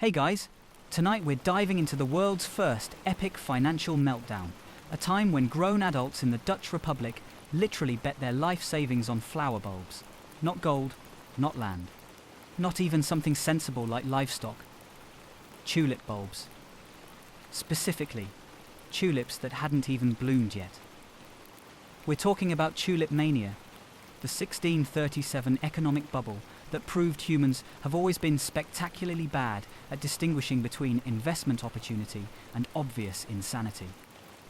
Hey guys, tonight we're diving into the world's first epic financial meltdown, a time when grown adults in the Dutch Republic literally bet their life savings on flower bulbs. Not gold, not land, not even something sensible like livestock. Tulip bulbs. Specifically, tulips that hadn't even bloomed yet. We're talking about Tulip Mania, the 1637 economic bubble that proved humans have always been spectacularly bad at distinguishing between investment opportunity and obvious insanity.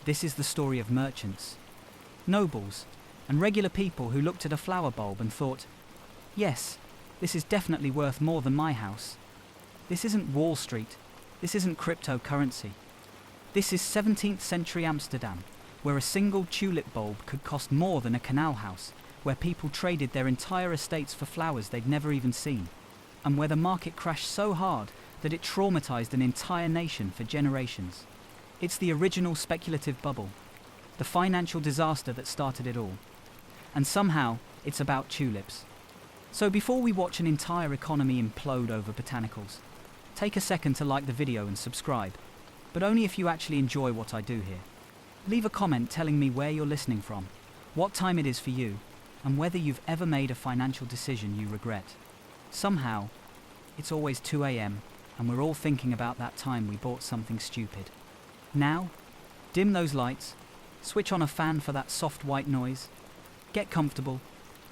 This is the story of merchants, nobles, and regular people who looked at a flower bulb and thought, yes, this is definitely worth more than my house. This isn't Wall Street. This isn't cryptocurrency. This is 17th century Amsterdam, where a single tulip bulb could cost more than a canal house, where people traded their entire estates for flowers they'd never even seen, and where the market crashed so hard that it traumatized an entire nation for generations. It's the original speculative bubble, the financial disaster that started it all. And somehow, it's about tulips. So before we watch an entire economy implode over botanicals, take a second to like the video and subscribe, but only if you actually enjoy what I do here. Leave a comment telling me where you're listening from, what time it is for you, and whether you've ever made a financial decision you regret. Somehow, it's always 2 a.m. and we're all thinking about that time we bought something stupid. Now, dim those lights, switch on a fan for that soft white noise, get comfortable,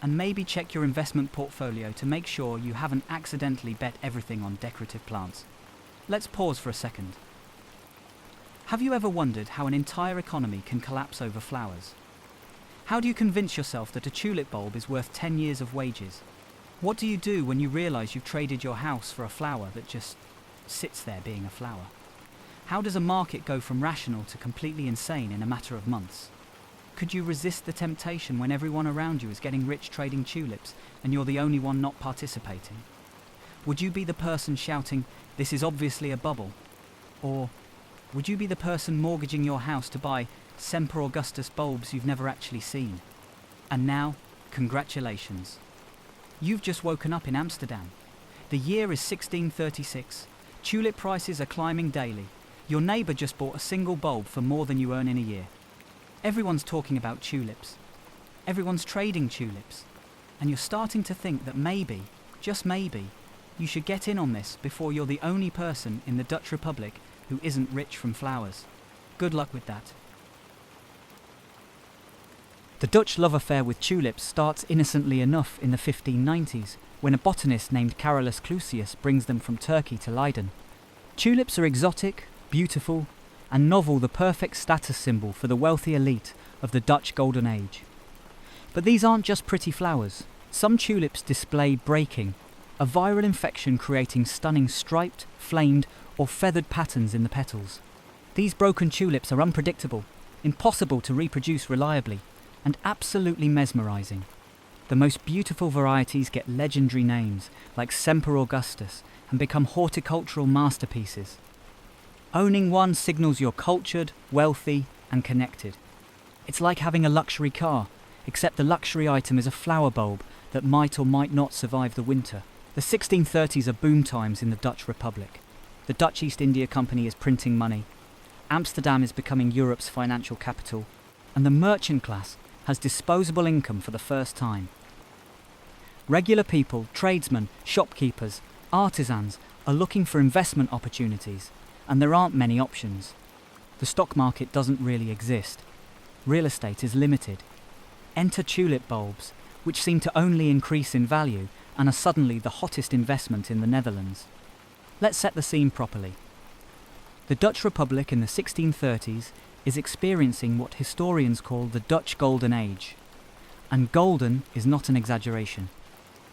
and maybe check your investment portfolio to make sure you haven't accidentally bet everything on decorative plants. Let's pause for a second. Have you ever wondered how an entire economy can collapse over flowers? How do you convince yourself that a tulip bulb is worth 10 years of wages? What do you do when you realize you've traded your house for a flower that just sits there being a flower? How does a market go from rational to completely insane in a matter of months? Could you resist the temptation when everyone around you is getting rich trading tulips and you're the only one not participating? Would you be the person shouting, "This is obviously a bubble"? Or would you be the person mortgaging your house to buy Semper Augustus bulbs you've never actually seen? And now, congratulations. You've just woken up in Amsterdam. The year is 1636. Tulip prices are climbing daily. Your neighbour just bought a single bulb for more than you earn in a year. Everyone's talking about tulips. Everyone's trading tulips. And you're starting to think that maybe, just maybe, you should get in on this before you're the only person in the Dutch Republic who isn't rich from flowers. Good luck with that. The Dutch love affair with tulips starts innocently enough in the 1590s, when a botanist named Carolus Clusius brings them from Turkey to Leiden. Tulips are exotic, beautiful, and novel, the perfect status symbol for the wealthy elite of the Dutch Golden Age. But these aren't just pretty flowers. Some tulips display breaking, a viral infection creating stunning striped, flamed, or feathered patterns in the petals. These broken tulips are unpredictable, impossible to reproduce reliably, and absolutely mesmerizing. The most beautiful varieties get legendary names like Semper Augustus and become horticultural masterpieces. Owning one signals you're cultured, wealthy, and connected. It's like having a luxury car, except the luxury item is a flower bulb that might or might not survive the winter. The 1630s are boom times in the Dutch Republic. The Dutch East India Company is printing money. Amsterdam is becoming Europe's financial capital, and the merchant class has disposable income for the first time. Regular people, tradesmen, shopkeepers, artisans are looking for investment opportunities, and there aren't many options. The stock market doesn't really exist. Real estate is limited. Enter tulip bulbs, which seem to only increase in value and are suddenly the hottest investment in the Netherlands. Let's set the scene properly. The Dutch Republic in the 1630s is experiencing what historians call the Dutch Golden Age. And golden is not an exaggeration.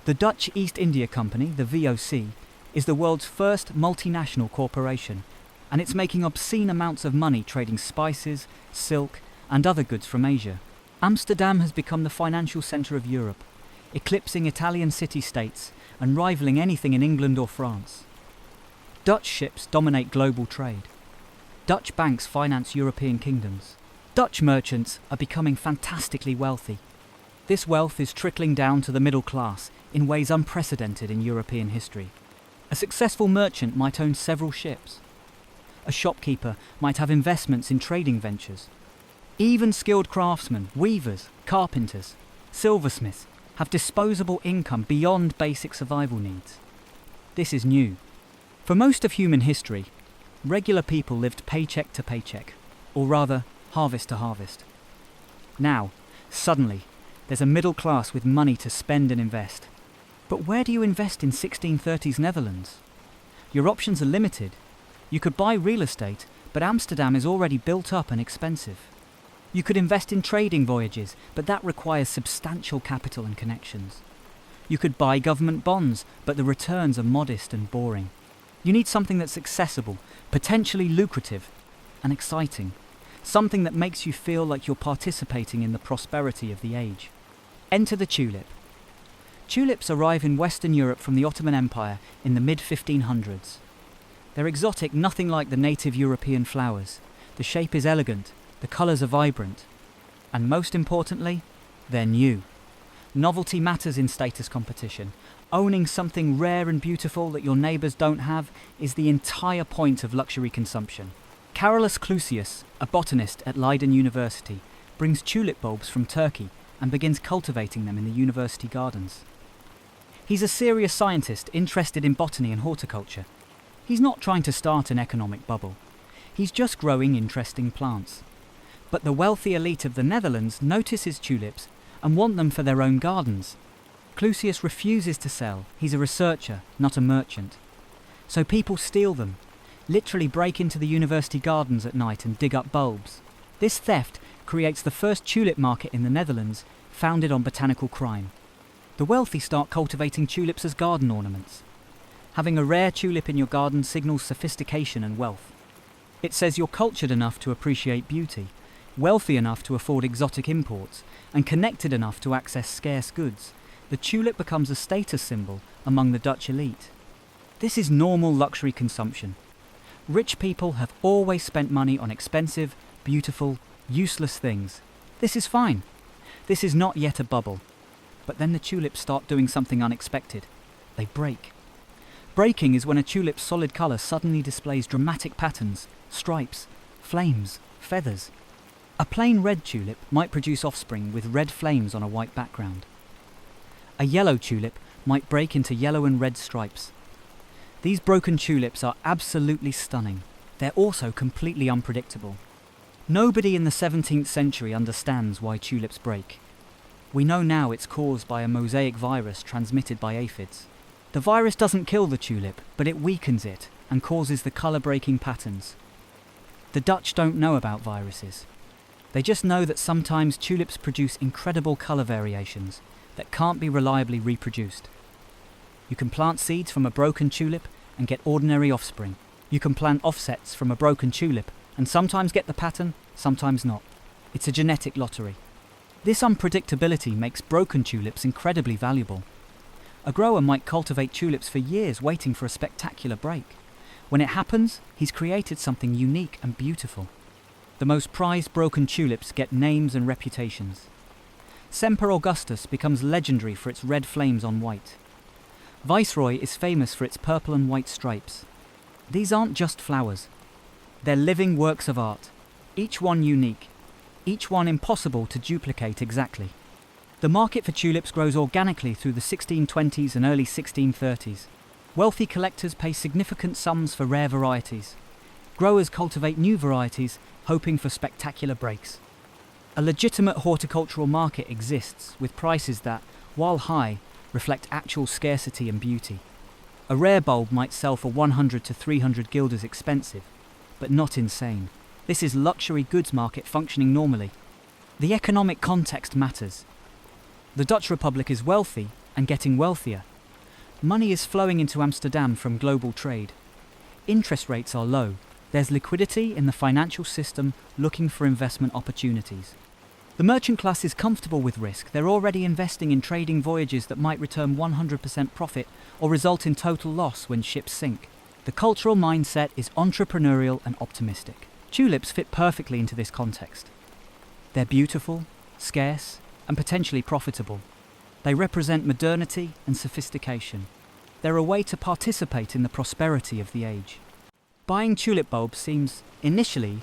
The Dutch East India Company, the VOC, is the world's first multinational corporation, and it's making obscene amounts of money trading spices, silk, and other goods from Asia. Amsterdam has become the financial centre of Europe, eclipsing Italian city-states and rivaling anything in England or France. Dutch ships dominate global trade. Dutch banks finance European kingdoms. Dutch merchants are becoming fantastically wealthy. This wealth is trickling down to the middle class in ways unprecedented in European history. A successful merchant might own several ships. A shopkeeper might have investments in trading ventures. Even skilled craftsmen, weavers, carpenters, silversmiths have disposable income beyond basic survival needs. This is new. For most of human history, regular people lived paycheck to paycheck, or rather, harvest to harvest. Now, suddenly, there's a middle class with money to spend and invest. But where do you invest in 1630s Netherlands? Your options are limited. You could buy real estate, but Amsterdam is already built up and expensive. You could invest in trading voyages, but that requires substantial capital and connections. You could buy government bonds, but the returns are modest and boring. You need something that's accessible, potentially lucrative, and exciting. Something that makes you feel like you're participating in the prosperity of the age. Enter the tulip. Tulips arrive in Western Europe from the Ottoman Empire in the mid-1500s. They're exotic, nothing like the native European flowers. The shape is elegant, the colours are vibrant, and most importantly, they're new. Novelty matters in status competition. Owning something rare and beautiful that your neighbours don't have is the entire point of luxury consumption. Carolus Clusius, a botanist at Leiden University, brings tulip bulbs from Turkey and begins cultivating them in the university gardens. He's a serious scientist interested in botany and horticulture. He's not trying to start an economic bubble. He's just growing interesting plants. But the wealthy elite of the Netherlands notice his tulips and want them for their own gardens. Clusius refuses to sell. He's a researcher, not a merchant. So people steal them, literally break into the university gardens at night and dig up bulbs. This theft creates the first tulip market in the Netherlands, founded on botanical crime. The wealthy start cultivating tulips as garden ornaments. Having a rare tulip in your garden signals sophistication and wealth. It says you're cultured enough to appreciate beauty, wealthy enough to afford exotic imports, and connected enough to access scarce goods. The tulip becomes a status symbol among the Dutch elite. This is normal luxury consumption. Rich people have always spent money on expensive, beautiful, useless things. This is fine. This is not yet a bubble. But then the tulips start doing something unexpected. They break. Breaking is when a tulip's solid colour suddenly displays dramatic patterns, stripes, flames, feathers. A plain red tulip might produce offspring with red flames on a white background. A yellow tulip might break into yellow and red stripes. These broken tulips are absolutely stunning. They're also completely unpredictable. Nobody in the 17th century understands why tulips break. We know now it's caused by a mosaic virus transmitted by aphids. The virus doesn't kill the tulip, but it weakens it and causes the colour-breaking patterns. The Dutch don't know about viruses. They just know that sometimes tulips produce incredible colour variations that can't be reliably reproduced. You can plant seeds from a broken tulip and get ordinary offspring. You can plant offsets from a broken tulip and sometimes get the pattern, sometimes not. It's a genetic lottery. This unpredictability makes broken tulips incredibly valuable. A grower might cultivate tulips for years waiting for a spectacular break. When it happens, he's created something unique and beautiful. The most prized broken tulips get names and reputations. Semper Augustus becomes legendary for its red flames on white. Viceroy is famous for its purple and white stripes. These aren't just flowers. They're living works of art, each one unique, each one impossible to duplicate exactly. The market for tulips grows organically through the 1620s and early 1630s. Wealthy collectors pay significant sums for rare varieties. Growers cultivate new varieties, hoping for spectacular breaks. A legitimate horticultural market exists with prices that, while high, reflect actual scarcity and beauty. A rare bulb might sell for 100 to 300 guilders expensive, but not insane. This is luxury goods market functioning normally. The economic context matters. The Dutch Republic is wealthy and getting wealthier. Money is flowing into Amsterdam from global trade. Interest rates are low. There's liquidity in the financial system looking for investment opportunities. The merchant class is comfortable with risk. They're already investing in trading voyages that might return 100% profit or result in total loss when ships sink. The cultural mindset is entrepreneurial and optimistic. Tulips fit perfectly into this context. They're beautiful, scarce, and potentially profitable. They represent modernity and sophistication. They're a way to participate in the prosperity of the age. Buying tulip bulbs seems, initially,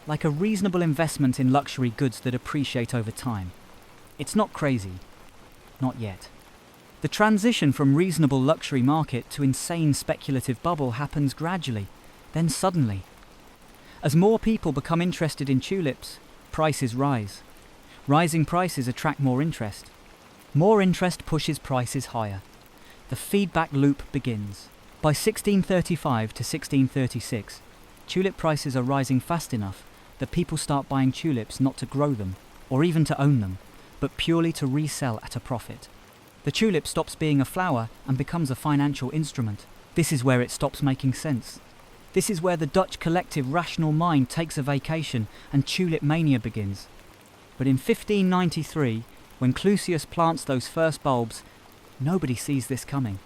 like a reasonable investment in luxury goods that appreciate over time. It's not crazy. Not yet. The transition from reasonable luxury market to insane speculative bubble happens gradually, then suddenly. As more people become interested in tulips, prices rise. Rising prices attract more interest. More interest pushes prices higher. The feedback loop begins. By 1635 to 1636, tulip prices are rising fast enough that people start buying tulips not to grow them, or even to own them, but purely to resell at a profit. The tulip stops being a flower and becomes a financial instrument. This is where it stops making sense. This is where the Dutch collective rational mind takes a vacation and Tulip Mania begins. But in 1593, when Clusius plants those first bulbs, nobody sees this coming.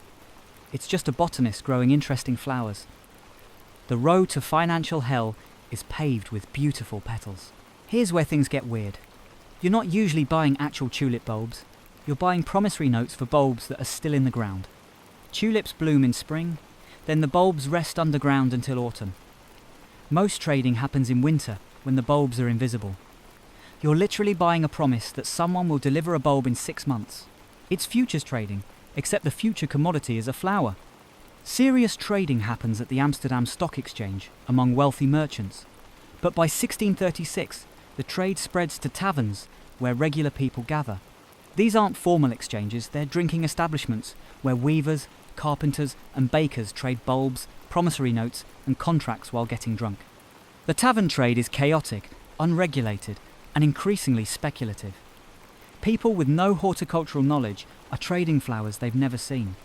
It's just a botanist growing interesting flowers. The road to financial hell is paved with beautiful petals. Here's where things get weird. You're not usually buying actual tulip bulbs. You're buying promissory notes for bulbs that are still in the ground. Tulips bloom in spring, then the bulbs rest underground until autumn. Most trading happens in winter, when the bulbs are invisible. You're literally buying a promise that someone will deliver a bulb in 6 months. It's futures trading, except the future commodity is a flower. Serious trading happens at the Amsterdam Stock Exchange among wealthy merchants. But by 1636, the trade spreads to taverns where regular people gather. These aren't formal exchanges, they're drinking establishments where weavers, carpenters and bakers trade bulbs, promissory notes and contracts while getting drunk. The tavern trade is chaotic, unregulated and increasingly speculative. People with no horticultural knowledge are trading flowers they've never seen.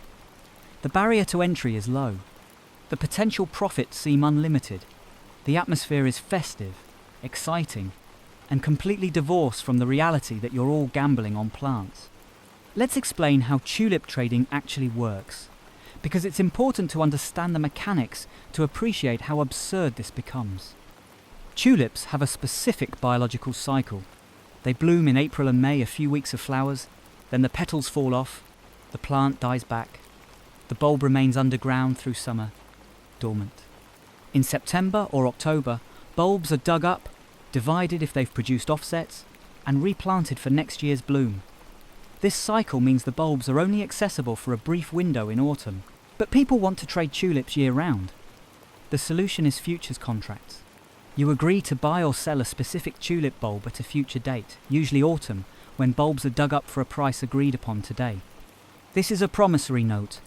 The barrier to entry is low. The potential profits seem unlimited. The atmosphere is festive, exciting and completely divorced from the reality that you're all gambling on plants. Let's explain how tulip trading actually works, because it's important to understand the mechanics to appreciate how absurd this becomes. Tulips have a specific biological cycle. They bloom in April and May, a few weeks of flowers, then the petals fall off, the plant dies back, the bulb remains underground through summer, dormant. In September or October, bulbs are dug up, divided if they've produced offsets, and replanted for next year's bloom. This cycle means the bulbs are only accessible for a brief window in autumn. But people want to trade tulips year-round. The solution is futures contracts. You agree to buy or sell a specific tulip bulb at a future date, usually autumn, when bulbs are dug up for a price agreed upon today. This is a promissory note.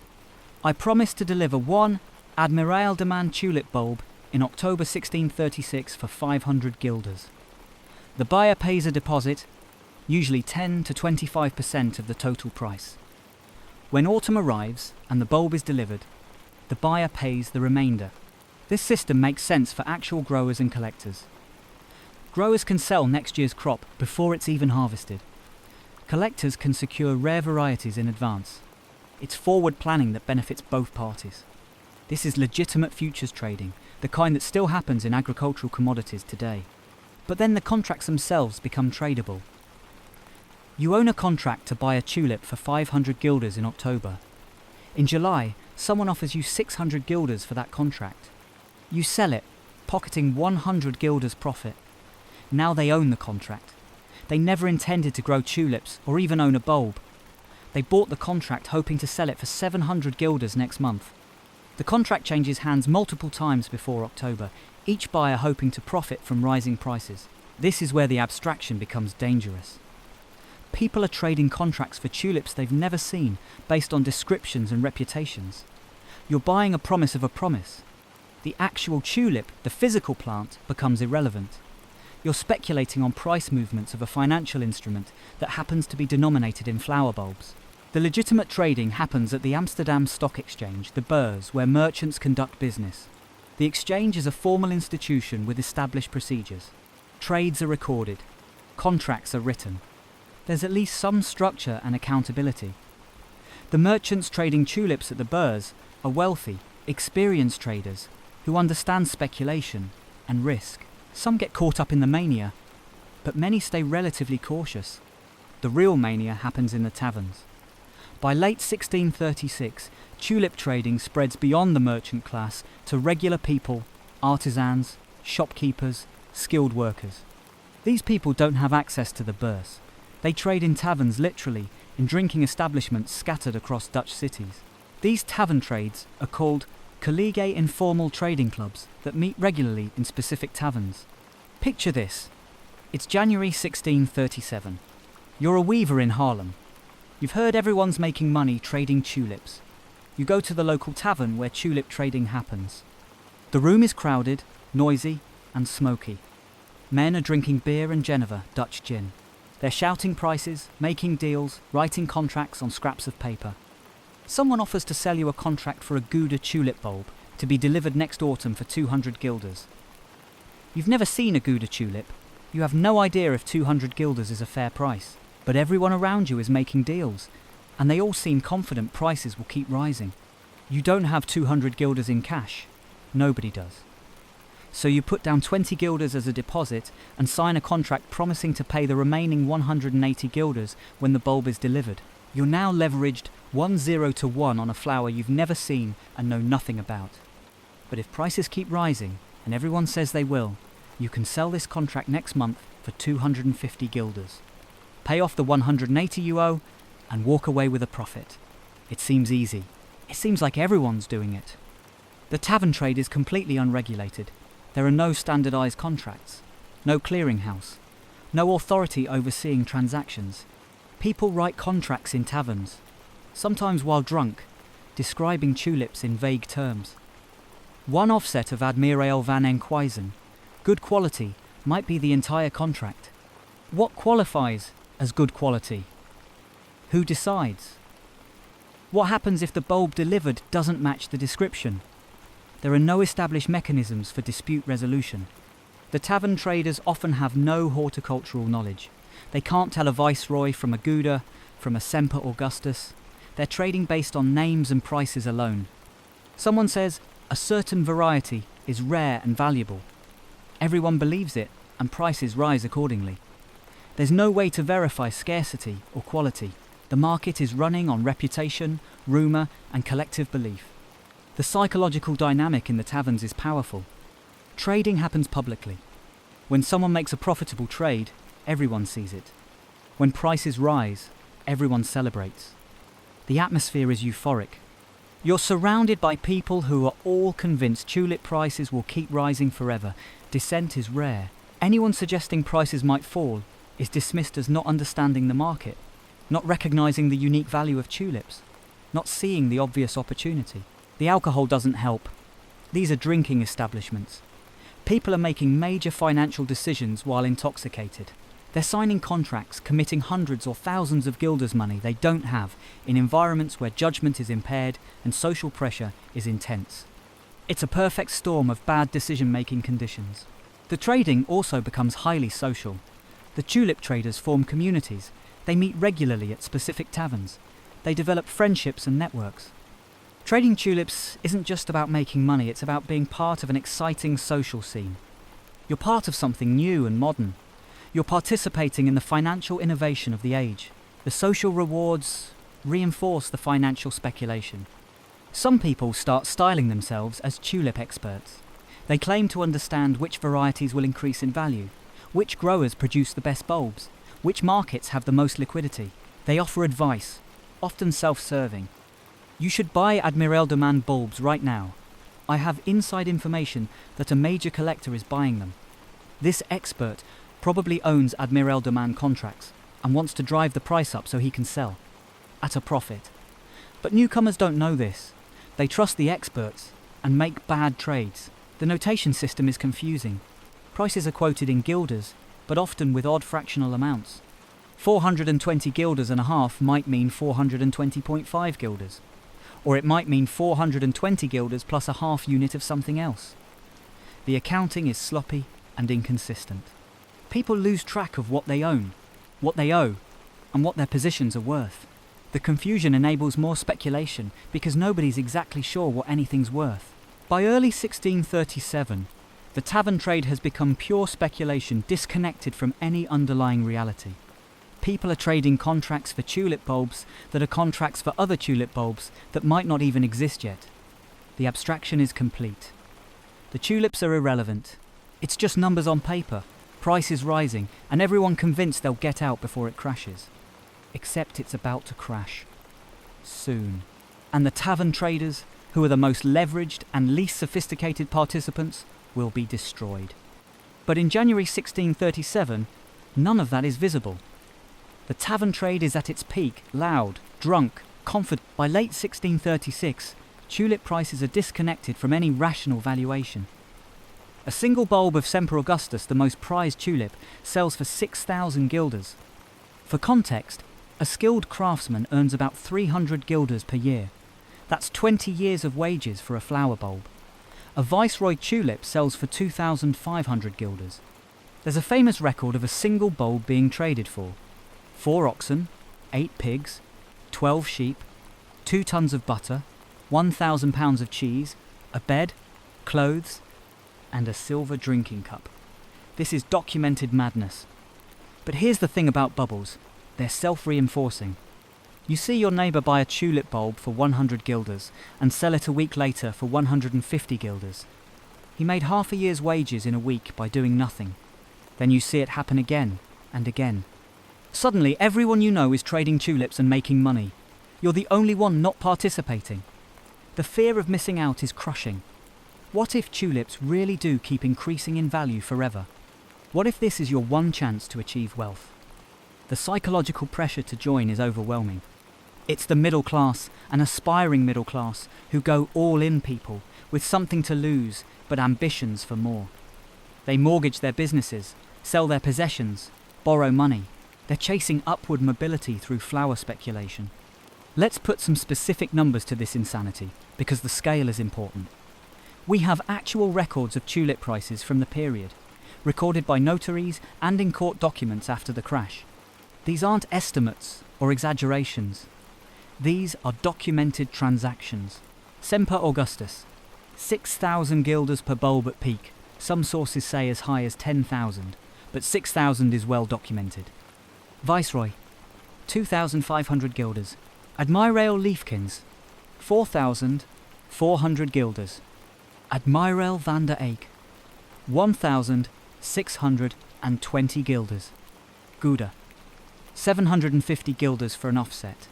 I promise to deliver one Admiraal demand tulip bulb in October 1636 for 500 guilders. The buyer pays a deposit, usually 10 to 25% of the total price. When autumn arrives and the bulb is delivered, the buyer pays the remainder. This system makes sense for actual growers and collectors. Growers can sell next year's crop before it's even harvested. Collectors can secure rare varieties in advance. It's forward planning that benefits both parties. This is legitimate futures trading, the kind that still happens in agricultural commodities today. But then the contracts themselves become tradable. You own a contract to buy a tulip for 500 guilders in October. In July, someone offers you 600 guilders for that contract. You sell it, pocketing 100 guilders profit. Now they own the contract. They never intended to grow tulips or even own a bulb. They bought the contract hoping to sell it for 700 guilders next month. The contract changes hands multiple times before October, each buyer hoping to profit from rising prices. This is where the abstraction becomes dangerous. People are trading contracts for tulips they've never seen, based on descriptions and reputations. You're buying a promise of a promise. The actual tulip, the physical plant, becomes irrelevant. You're speculating on price movements of a financial instrument that happens to be denominated in flower bulbs. The legitimate trading happens at the Amsterdam Stock Exchange, the Beurs, where merchants conduct business. The exchange is a formal institution with established procedures. Trades are recorded. Contracts are written. There's at least some structure and accountability. The merchants trading tulips at the Beurs are wealthy, experienced traders who understand speculation and risk. Some get caught up in the mania, but many stay relatively cautious. The real mania happens in the taverns. By late 1636, tulip trading spreads beyond the merchant class to regular people, artisans, shopkeepers, skilled workers. These people don't have access to the bourse. They trade in taverns, literally, in drinking establishments scattered across Dutch cities. These tavern trades are called collegae informal trading clubs that meet regularly in specific taverns. Picture this. It's January 1637. You're a weaver in Haarlem. You've heard everyone's making money trading tulips. You go to the local tavern where tulip trading happens. The room is crowded, noisy, and smoky. Men are drinking beer and Geneva, Dutch gin. They're shouting prices, making deals, writing contracts on scraps of paper. Someone offers to sell you a contract for a Gouda tulip bulb to be delivered next autumn for 200 guilders. You've never seen a Gouda tulip. You have no idea if 200 guilders is a fair price. But everyone around you is making deals, and they all seem confident prices will keep rising. You don't have 200 guilders in cash. Nobody does. So you put down 20 guilders as a deposit and sign a contract promising to pay the remaining 180 guilders when the bulb is delivered. You're now leveraged 10 to 1 on a flower you've never seen and know nothing about. But if prices keep rising, and everyone says they will, you can sell this contract next month for 250 guilders. Pay off the 180 you owe, and walk away with a profit. It seems easy. It seems like everyone's doing it. The tavern trade is completely unregulated. There are no standardized contracts, no clearinghouse, no authority overseeing transactions. People write contracts in taverns, sometimes while drunk, describing tulips in vague terms. One offset of Admiraal van Enkhuizen, good quality, might be the entire contract. What qualifies as good quality? Who decides? What happens if the bulb delivered doesn't match the description? There are no established mechanisms for dispute resolution. The tavern traders often have no horticultural knowledge. They can't tell a viceroy from a Gouda, from a Semper Augustus. They're trading based on names and prices alone. Someone says a certain variety is rare and valuable. Everyone believes it, and prices rise accordingly. There's no way to verify scarcity or quality. The market is running on reputation, rumour, and collective belief. The psychological dynamic in the taverns is powerful. Trading happens publicly. When someone makes a profitable trade, everyone sees it. When prices rise, everyone celebrates. The atmosphere is euphoric. You're surrounded by people who are all convinced tulip prices will keep rising forever. Dissent is rare. Anyone suggesting prices might fall is dismissed as not understanding the market, not recognising the unique value of tulips, not seeing the obvious opportunity. The alcohol doesn't help. These are drinking establishments. People are making major financial decisions while intoxicated. They're signing contracts, committing hundreds or thousands of guilders' money they don't have in environments where judgment is impaired and social pressure is intense. It's a perfect storm of bad decision-making conditions. The trading also becomes highly social. The tulip traders form communities. They meet regularly at specific taverns. They develop friendships and networks. Trading tulips isn't just about making money, it's about being part of an exciting social scene. You're part of something new and modern. You're participating in the financial innovation of the age. The social rewards reinforce the financial speculation. Some people start styling themselves as tulip experts. They claim to understand which varieties will increase in value, which growers produce the best bulbs, which markets have the most liquidity. They offer advice, often self-serving. You should buy Admiraal de Man bulbs right now. I have inside information that a major collector is buying them. This expert probably owns Admiraal de Man contracts and wants to drive the price up so he can sell at a profit. But newcomers don't know this. They trust the experts and make bad trades. The notation system is confusing. Prices are quoted in guilders, but often with odd fractional amounts. 420 guilders and a half might mean 420.5 guilders. Or it might mean 420 guilders plus a half unit of something else. The accounting is sloppy and inconsistent. People lose track of what they own, what they owe, and what their positions are worth. The confusion enables more speculation because nobody's exactly sure what anything's worth. By early 1637, the tavern trade has become pure speculation disconnected from any underlying reality. People are trading contracts for tulip bulbs that are contracts for other tulip bulbs that might not even exist yet. The abstraction is complete. The tulips are irrelevant. It's just numbers on paper, prices rising, and everyone convinced they'll get out before it crashes. Except it's about to crash. Soon. And the tavern traders, who are the most leveraged and least sophisticated participants, will be destroyed. But in January 1637, none of that is visible. The tavern trade is at its peak, loud, drunk, confident. By late 1636, tulip prices are disconnected from any rational valuation. A single bulb of Semper Augustus, the most prized tulip, sells for 6,000 guilders. For context, a skilled craftsman earns about 300 guilders per year. That's 20 years of wages for a flower bulb. A Viceroy tulip sells for 2,500 guilders. There's a famous record of a single bulb being traded for 4 oxen, 8 pigs, 12 sheep, 2 tons of butter, 1,000 pounds of cheese, a bed, clothes, and a silver drinking cup. This is documented madness. But here's the thing about bubbles. They're self-reinforcing. You see your neighbour buy a tulip bulb for 100 guilders and sell it a week later for 150 guilders. He made half a year's wages in a week by doing nothing. Then you see it happen again and again. Suddenly everyone you know is trading tulips and making money. You're the only one not participating. The fear of missing out is crushing. What if tulips really do keep increasing in value forever? What if this is your one chance to achieve wealth? The psychological pressure to join is overwhelming. It's the middle class, an aspiring middle class, who go all in people, with something to lose, but ambitions for more. They mortgage their businesses, sell their possessions, borrow money. They're chasing upward mobility through flower speculation. Let's put some specific numbers to this insanity, because the scale is important. We have actual records of tulip prices from the period, recorded by notaries and in court documents after the crash. These aren't estimates or exaggerations. These are documented transactions. Semper Augustus, 6,000 guilders per bulb at peak. Some sources say as high as 10,000, but 6,000 is well documented. Viceroy, 2,500 guilders. Admiral Leafkins, 4,400 guilders. Admiral van der Eyck, 1,620 guilders. Gouda, 750 guilders for an offset.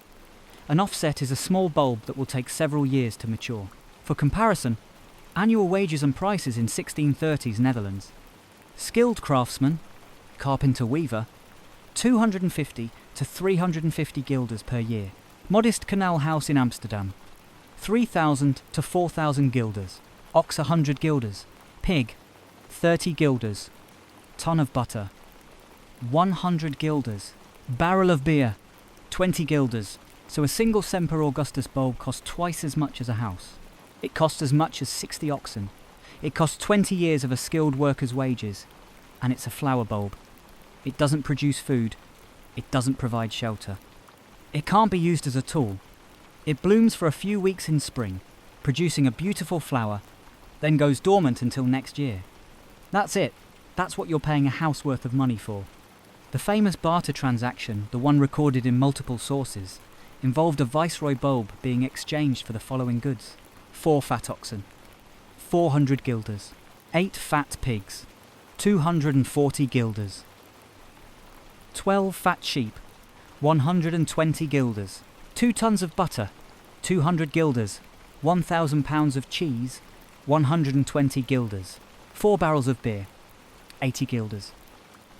An offset is a small bulb that will take several years to mature. For comparison, annual wages and prices in 1630s Netherlands. Skilled craftsman, carpenter weaver, 250 to 350 guilders per year. Modest canal house in Amsterdam, 3,000 to 4,000 guilders. Ox 100 guilders. Pig, 30 guilders. Ton of butter, 100 guilders. Barrel of beer, 20 guilders. So a single Semper Augustus bulb costs twice as much as a house. It costs as much as 60 oxen. It costs 20 years of a skilled worker's wages. And it's a flower bulb. It doesn't produce food. It doesn't provide shelter. It can't be used as a tool. It blooms for a few weeks in spring, producing a beautiful flower, then goes dormant until next year. That's it. That's what you're paying a house worth of money for. The famous barter transaction, the one recorded in multiple sources, involved a Viceroy bulb being exchanged for the following goods: 4 fat oxen, 400 guilders, 8 fat pigs, 240 guilders, 12 fat sheep, 120 guilders, 2 tons of butter, 200 guilders, 1,000 pounds of cheese, 120 guilders, 4 barrels of beer, 80 guilders,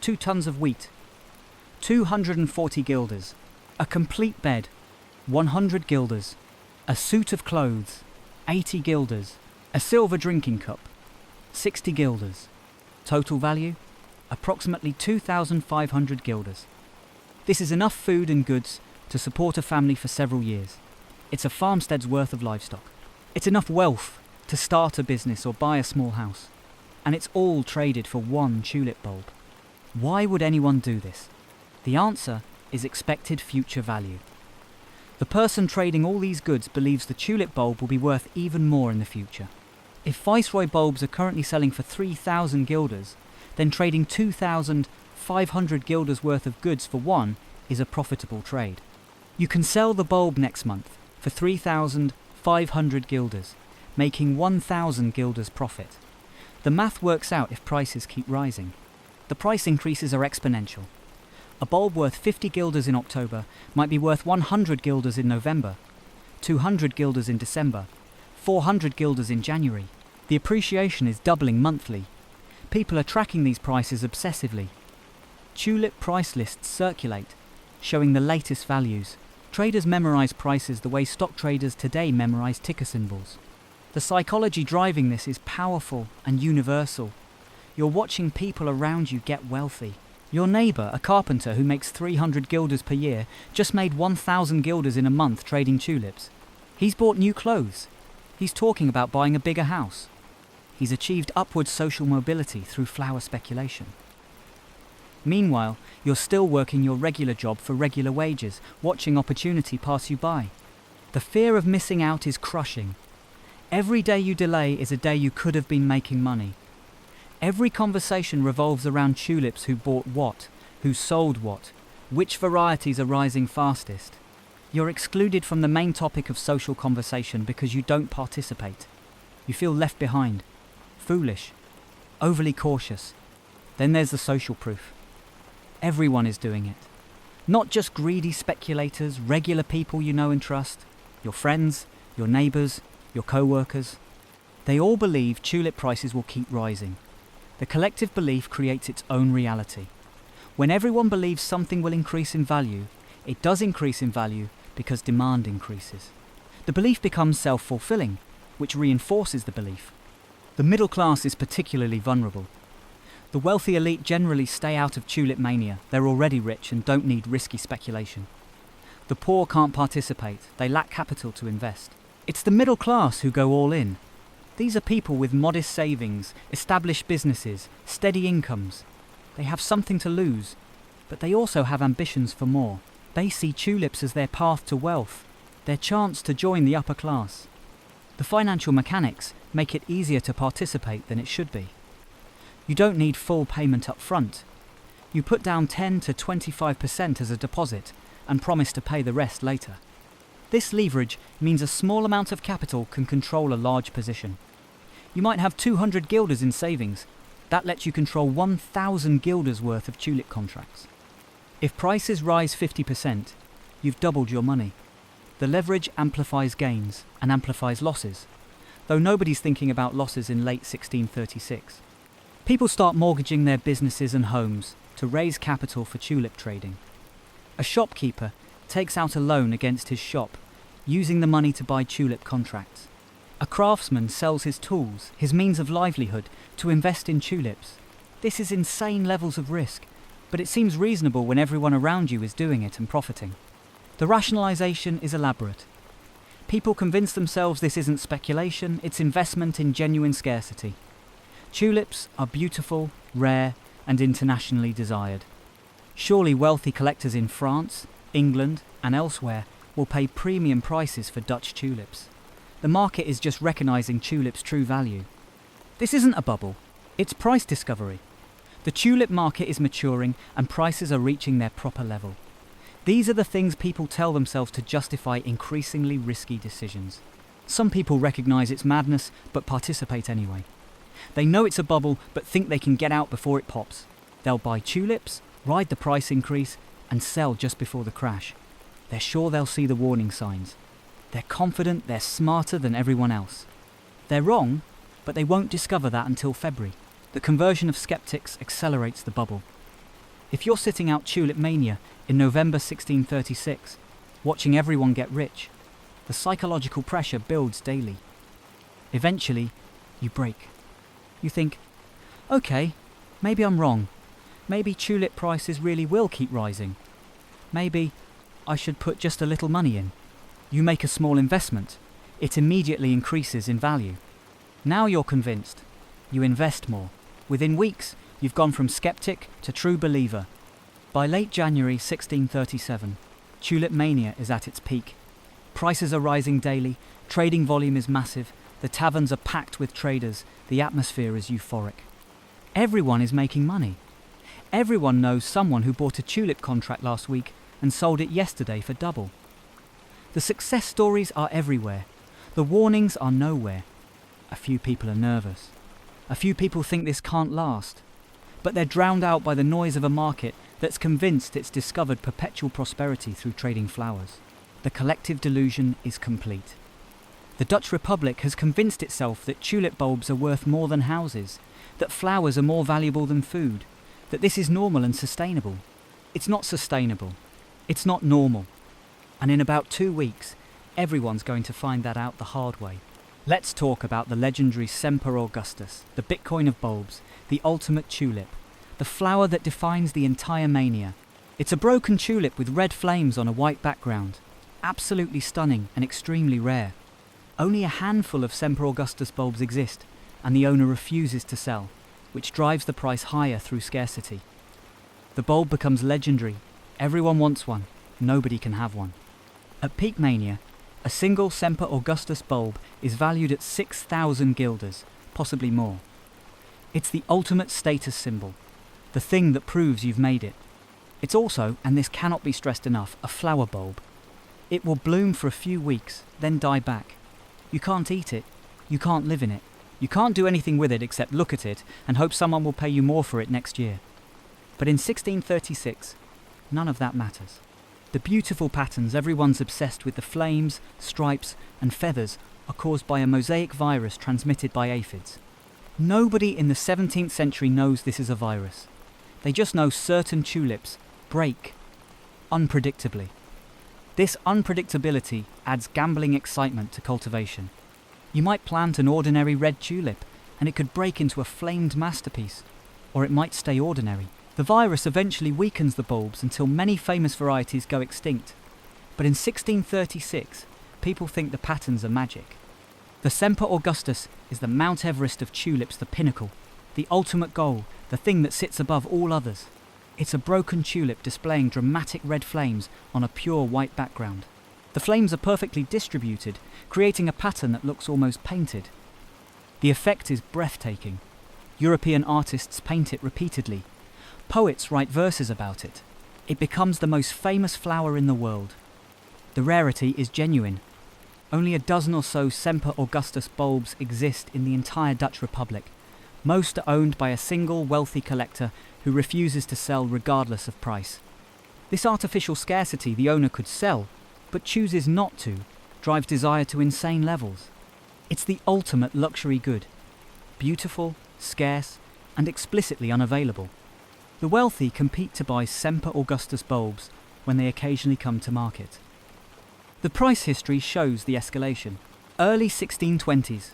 2 tons of wheat, 240 guilders, a complete bed, 100 guilders, a suit of clothes, 80 guilders, a silver drinking cup, 60 guilders. Total value, approximately 2,500 guilders. This is enough food and goods to support a family for several years. It's a farmstead's worth of livestock. It's enough wealth to start a business or buy a small house. And it's all traded for one tulip bulb. Why would anyone do this? The answer is expected future value. The person trading all these goods believes the tulip bulb will be worth even more in the future. If Viceroy bulbs are currently selling for 3,000 guilders, then trading 2,500 guilders worth of goods for one is a profitable trade. You can sell the bulb next month for 3,500 guilders, making 1,000 guilders profit. The math works out if prices keep rising. The price increases are exponential. A bulb worth 50 guilders in October might be worth 100 guilders in November, 200 guilders in December, 400 guilders in January. The appreciation is doubling monthly. People are tracking these prices obsessively. Tulip price lists circulate, showing the latest values. Traders memorize prices the way stock traders today memorize ticker symbols. The psychology driving this is powerful and universal. You're watching people around you get wealthy. Your neighbour, a carpenter who makes 300 guilders per year, just made 1,000 guilders in a month trading tulips. He's bought new clothes. He's talking about buying a bigger house. He's achieved upward social mobility through flower speculation. Meanwhile, you're still working your regular job for regular wages, watching opportunity pass you by. The fear of missing out is crushing. Every day you delay is a day you could have been making money. Every conversation revolves around tulips: who bought what, who sold what, which varieties are rising fastest. You're excluded from the main topic of social conversation because you don't participate. You feel left behind, foolish, overly cautious. Then there's the social proof. Everyone is doing it. Not just greedy speculators, regular people you know and trust, your friends, your neighbours, your co-workers. They all believe tulip prices will keep rising. The collective belief creates its own reality. When everyone believes something will increase in value, it does increase in value because demand increases. The belief becomes self-fulfilling, which reinforces the belief. The middle class is particularly vulnerable. The wealthy elite generally stay out of tulip mania. They're already rich and don't need risky speculation. The poor can't participate. They lack capital to invest. It's the middle class who go all in. These are people with modest savings, established businesses, steady incomes. They have something to lose, but they also have ambitions for more. They see tulips as their path to wealth, their chance to join the upper class. The financial mechanics make it easier to participate than it should be. You don't need full payment up front. You put down 10 to 25% as a deposit and promise to pay the rest later. This leverage means a small amount of capital can control a large position. You might have 200 guilders in savings. That lets you control 1,000 guilders worth of tulip contracts. If prices rise 50%, you've doubled your money. The leverage amplifies gains and amplifies losses, though nobody's thinking about losses in late 1636. People start mortgaging their businesses and homes to raise capital for tulip trading. A shopkeeper takes out a loan against his shop, using the money to buy tulip contracts. A craftsman sells his tools, his means of livelihood, to invest in tulips. This is insane levels of risk, but it seems reasonable when everyone around you is doing it and profiting. The rationalization is elaborate. People convince themselves this isn't speculation, it's investment in genuine scarcity. Tulips are beautiful, rare, and internationally desired. Surely wealthy collectors in France, England, and elsewhere will pay premium prices for Dutch tulips. The market is just recognizing tulips' true value. This isn't a bubble, it's price discovery. The tulip market is maturing and prices are reaching their proper level. These are the things people tell themselves to justify increasingly risky decisions. Some people recognize it's madness but participate anyway. They know it's a bubble but think they can get out before it pops. They'll buy tulips, ride the price increase, and sell just before the crash. They're sure they'll see the warning signs. They're confident they're smarter than everyone else. They're wrong, but they won't discover that until February. The conversion of skeptics accelerates the bubble. If you're sitting out Tulip Mania in November 1636, watching everyone get rich, the psychological pressure builds daily. Eventually, you break. You think, okay, maybe I'm wrong. Maybe tulip prices really will keep rising. Maybe I should put just a little money in. You make a small investment. It immediately increases in value. Now you're convinced. You invest more. Within weeks, you've gone from skeptic to true believer. By late January 1637, Tulip Mania is at its peak. Prices are rising daily, trading volume is massive, the taverns are packed with traders, the atmosphere is euphoric. Everyone is making money. Everyone knows someone who bought a tulip contract last week and sold it yesterday for double. The success stories are everywhere. The warnings are nowhere. A few people are nervous. A few people think this can't last. But they're drowned out by the noise of a market that's convinced it's discovered perpetual prosperity through trading flowers. The collective delusion is complete. The Dutch Republic has convinced itself that tulip bulbs are worth more than houses, that flowers are more valuable than food, that this is normal and sustainable. It's not sustainable. It's not normal. And in about 2 weeks, everyone's going to find that out the hard way. Let's talk about the legendary Semper Augustus, the Bitcoin of bulbs, the ultimate tulip, the flower that defines the entire mania. It's a broken tulip with red flames on a white background. Absolutely stunning and extremely rare. Only a handful of Semper Augustus bulbs exist, and the owner refuses to sell, which drives the price higher through scarcity. The bulb becomes legendary. Everyone wants one. Nobody can have one. At peak mania, a single Semper Augustus bulb is valued at 6,000 guilders, possibly more. It's the ultimate status symbol, the thing that proves you've made it. It's also, and this cannot be stressed enough, a flower bulb. It will bloom for a few weeks, then die back. You can't eat it. You can't live in it. You can't do anything with it except look at it and hope someone will pay you more for it next year. But in 1636, none of that matters. The beautiful patterns everyone's obsessed with, the flames, stripes and feathers, are caused by a mosaic virus transmitted by aphids. Nobody in the 17th century knows this is a virus. They just know certain tulips break unpredictably. This unpredictability adds gambling excitement to cultivation. You might plant an ordinary red tulip and it could break into a flamed masterpiece, or it might stay ordinary. The virus eventually weakens the bulbs until many famous varieties go extinct. But in 1636, people think the patterns are magic. The Semper Augustus is the Mount Everest of tulips, the pinnacle, the ultimate goal, the thing that sits above all others. It's a broken tulip displaying dramatic red flames on a pure white background. The flames are perfectly distributed, creating a pattern that looks almost painted. The effect is breathtaking. European artists paint it repeatedly. Poets write verses about it. It becomes the most famous flower in the world. The rarity is genuine. Only a dozen or so Semper Augustus bulbs exist in the entire Dutch Republic. Most are owned by a single wealthy collector who refuses to sell regardless of price. This artificial scarcity the owner could sell, but chooses not to, drives desire to insane levels. It's the ultimate luxury good. Beautiful, scarce, and explicitly unavailable. The wealthy compete to buy Semper Augustus bulbs when they occasionally come to market. The price history shows the escalation. Early 1620s,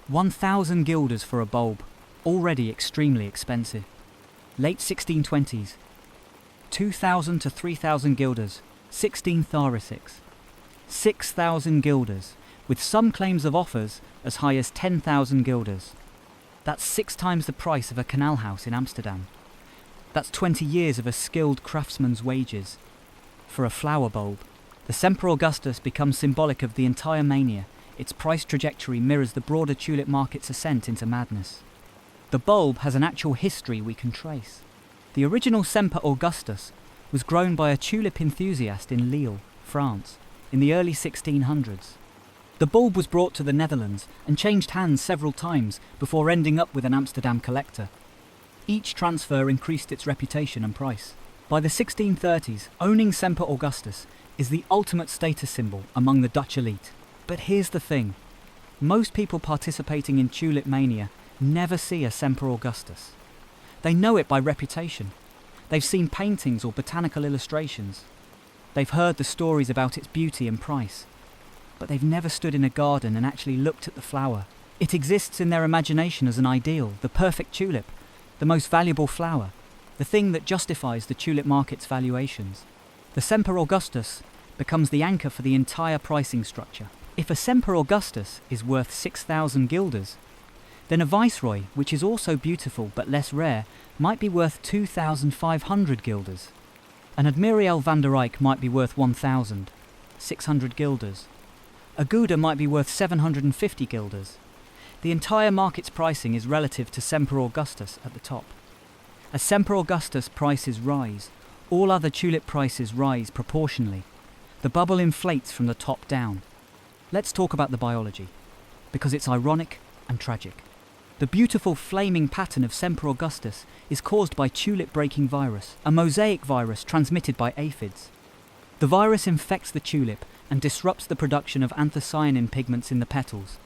1,000 guilders for a bulb, already extremely expensive. Late 1620s, 2,000 to 3,000 guilders, 16 tharisics. 6,000 guilders, with some claims of offers as high as 10,000 guilders. That's 6 times the price of a canal house in Amsterdam. That's 20 years of a skilled craftsman's wages. For a flower bulb, the Semper Augustus becomes symbolic of the entire mania. Its price trajectory mirrors the broader tulip market's ascent into madness. The bulb has an actual history we can trace. The original Semper Augustus was grown by a tulip enthusiast in Lille, France, in the early 1600s. The bulb was brought to the Netherlands and changed hands several times before ending up with an Amsterdam collector. Each transfer increased its reputation and price. By the 1630s, owning Semper Augustus is the ultimate status symbol among the Dutch elite. But here's the thing. Most people participating in Tulip Mania never see a Semper Augustus. They know it by reputation. They've seen paintings or botanical illustrations. They've heard the stories about its beauty and price. But they've never stood in a garden and actually looked at the flower. It exists in their imagination as an ideal, the perfect tulip, the most valuable flower, the thing that justifies the tulip market's valuations. The Semper Augustus becomes the anchor for the entire pricing structure. If a Semper Augustus is worth 6,000 guilders, then a Viceroy, which is also beautiful but less rare, might be worth 2,500 guilders. An Admirael van der Eyck might be worth 1,600 guilders. A Gouda might be worth 750 guilders. The entire market's pricing is relative to Semper Augustus at the top. As Semper Augustus prices rise, All other tulip prices rise proportionally. The bubble inflates from the top down. Let's talk about the biology, because it's ironic and tragic. The beautiful flaming pattern of Semper Augustus is caused by tulip-breaking virus, a mosaic virus transmitted by aphids. The virus infects the tulip and disrupts the production of anthocyanin pigments in the petals.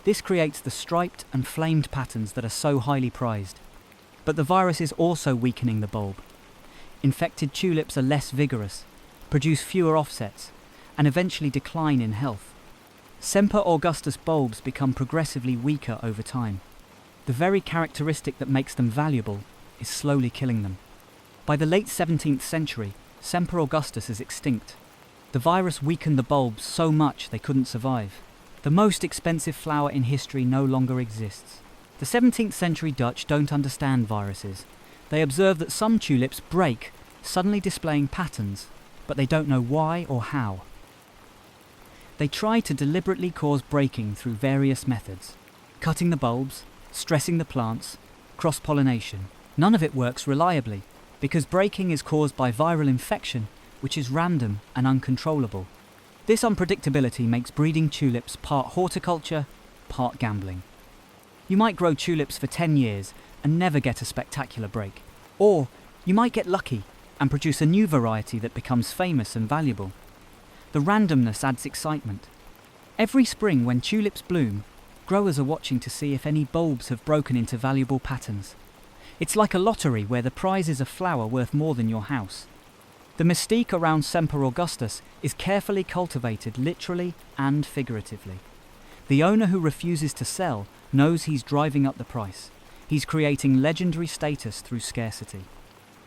This creates the striped and flamed patterns that are so highly prized. But the virus is also weakening the bulb. Infected tulips are less vigorous, produce fewer offsets, and eventually decline in health. Semper Augustus bulbs become progressively weaker over time. The very characteristic that makes them valuable is slowly killing them. By the late 17th century, Semper Augustus is extinct. The virus weakened the bulbs so much they couldn't survive. The most expensive flower in history no longer exists. The 17th century Dutch don't understand viruses. They observe that some tulips break, suddenly displaying patterns, but they don't know why or how. They try to deliberately cause breaking through various methods. Cutting the bulbs, stressing the plants, cross-pollination. None of it works reliably, because breaking is caused by viral infection, which is random and uncontrollable. This unpredictability makes breeding tulips part horticulture, part gambling. You might grow tulips for 10 years and never get a spectacular break. Or you might get lucky and produce a new variety that becomes famous and valuable. The randomness adds excitement. Every spring when tulips bloom, growers are watching to see if any bulbs have broken into valuable patterns. It's like a lottery where the prize is a flower worth more than your house. The mystique around Semper Augustus is carefully cultivated literally and figuratively. The owner who refuses to sell knows he's driving up the price. He's creating legendary status through scarcity.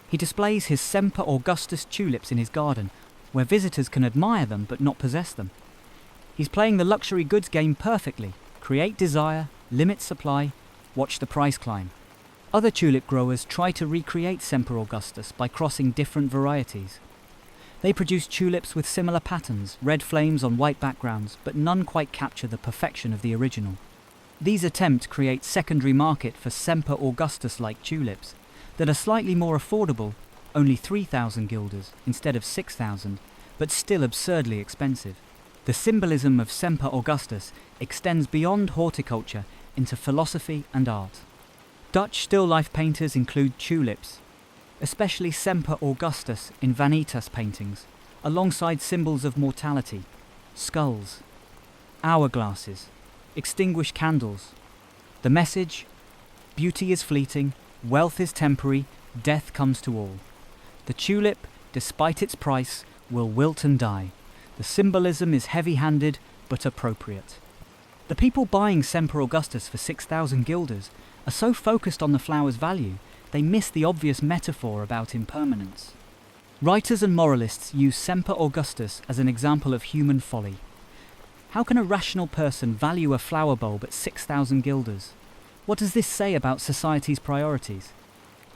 He displays his Semper Augustus tulips in his garden, where visitors can admire them but not possess them. He's playing the luxury goods game perfectly. Create desire, limit supply, watch the price climb. Other tulip growers try to recreate Semper Augustus by crossing different varieties. They produce tulips with similar patterns, red flames on white backgrounds, but none quite capture the perfection of the original. These attempts create secondary market for Semper Augustus-like tulips that are slightly more affordable, only 3,000 guilders instead of 6,000, but still absurdly expensive. The symbolism of Semper Augustus extends beyond horticulture into philosophy and art. Dutch still life painters include tulips, especially Semper Augustus in vanitas paintings, alongside symbols of mortality, skulls, hourglasses, extinguished candles. The message: beauty is fleeting, wealth is temporary, death comes to all. The tulip, despite its price, will wilt and die. The symbolism is heavy-handed but appropriate. The people buying Semper Augustus for 6,000 guilders are so focused on the flower's value, they miss the obvious metaphor about impermanence. Writers and moralists use Semper Augustus as an example of human folly. How can a rational person value a flower bulb at 6,000 guilders? What does this say about society's priorities?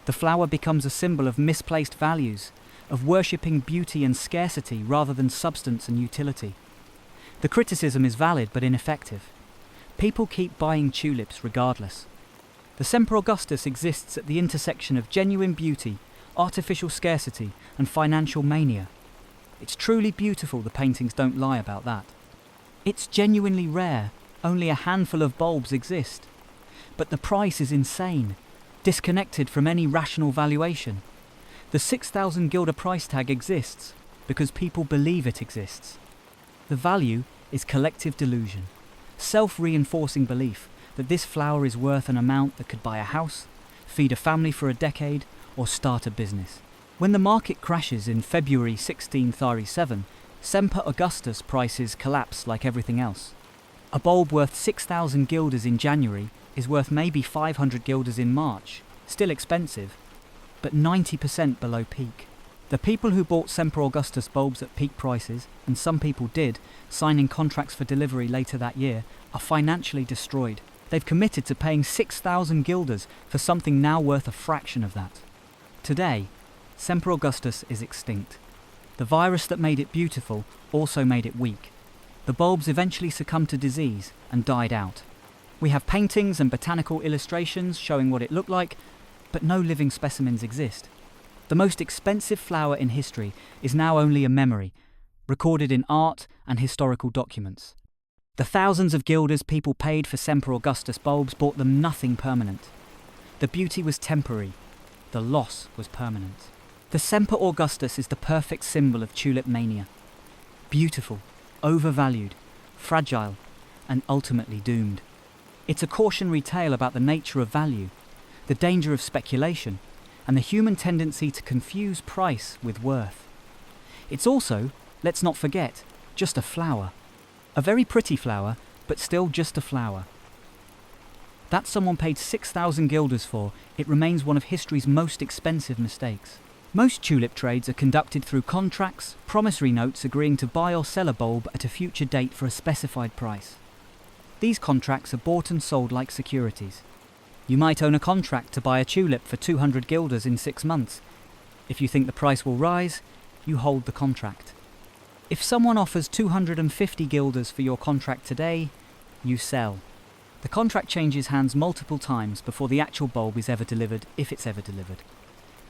The flower becomes a symbol of misplaced values, of worshipping beauty and scarcity rather than substance and utility. The criticism is valid but ineffective. People keep buying tulips regardless. The Semper Augustus exists at the intersection of genuine beauty, artificial scarcity, and financial mania. It's truly beautiful, the paintings don't lie about that. It's genuinely rare, only a handful of bulbs exist. But the price is insane, disconnected from any rational valuation. The 6,000 guilder price tag exists because people believe it exists. The value is collective delusion, self-reinforcing belief that this flower is worth an amount that could buy a house, feed a family for a decade, or start a business. When the market crashes in February 1637, Semper Augustus prices collapse like everything else. A bulb worth 6,000 guilders in January is worth maybe 500 guilders in March, still expensive, but 90% below peak. The people who bought Semper Augustus bulbs at peak prices, and some people did, signing contracts for delivery later that year, are financially destroyed. They've committed to paying 6,000 guilders for something now worth a fraction of that. Today, Semper Augustus is extinct. The virus that made it beautiful also made it weak. The bulbs eventually succumbed to disease and died out. We have paintings and botanical illustrations showing what it looked like, but no living specimens exist. The most expensive flower in history is now only a memory, recorded in art and historical documents. The thousands of guilders people paid for Semper Augustus bulbs bought them nothing permanent. The beauty was temporary, the loss was permanent. The Semper Augustus is the perfect symbol of Tulip Mania. Beautiful, overvalued, fragile, and ultimately doomed. It's a cautionary tale about the nature of value, the danger of speculation, and the human tendency to confuse price with worth. It's also, let's not forget, just a flower. A very pretty flower, but still just a flower. That someone paid 6,000 guilders for, it remains one of history's most expensive mistakes. Most tulip trades are conducted through contracts, promissory notes agreeing to buy or sell a bulb at a future date for a specified price. These contracts are bought and sold like securities. You might own a contract to buy a tulip for 200 guilders in 6 months. If you think the price will rise, you hold the contract. If someone offers 250 guilders for your contract today, you sell. The contract changes hands multiple times before the actual bulb is ever delivered, if it's ever delivered.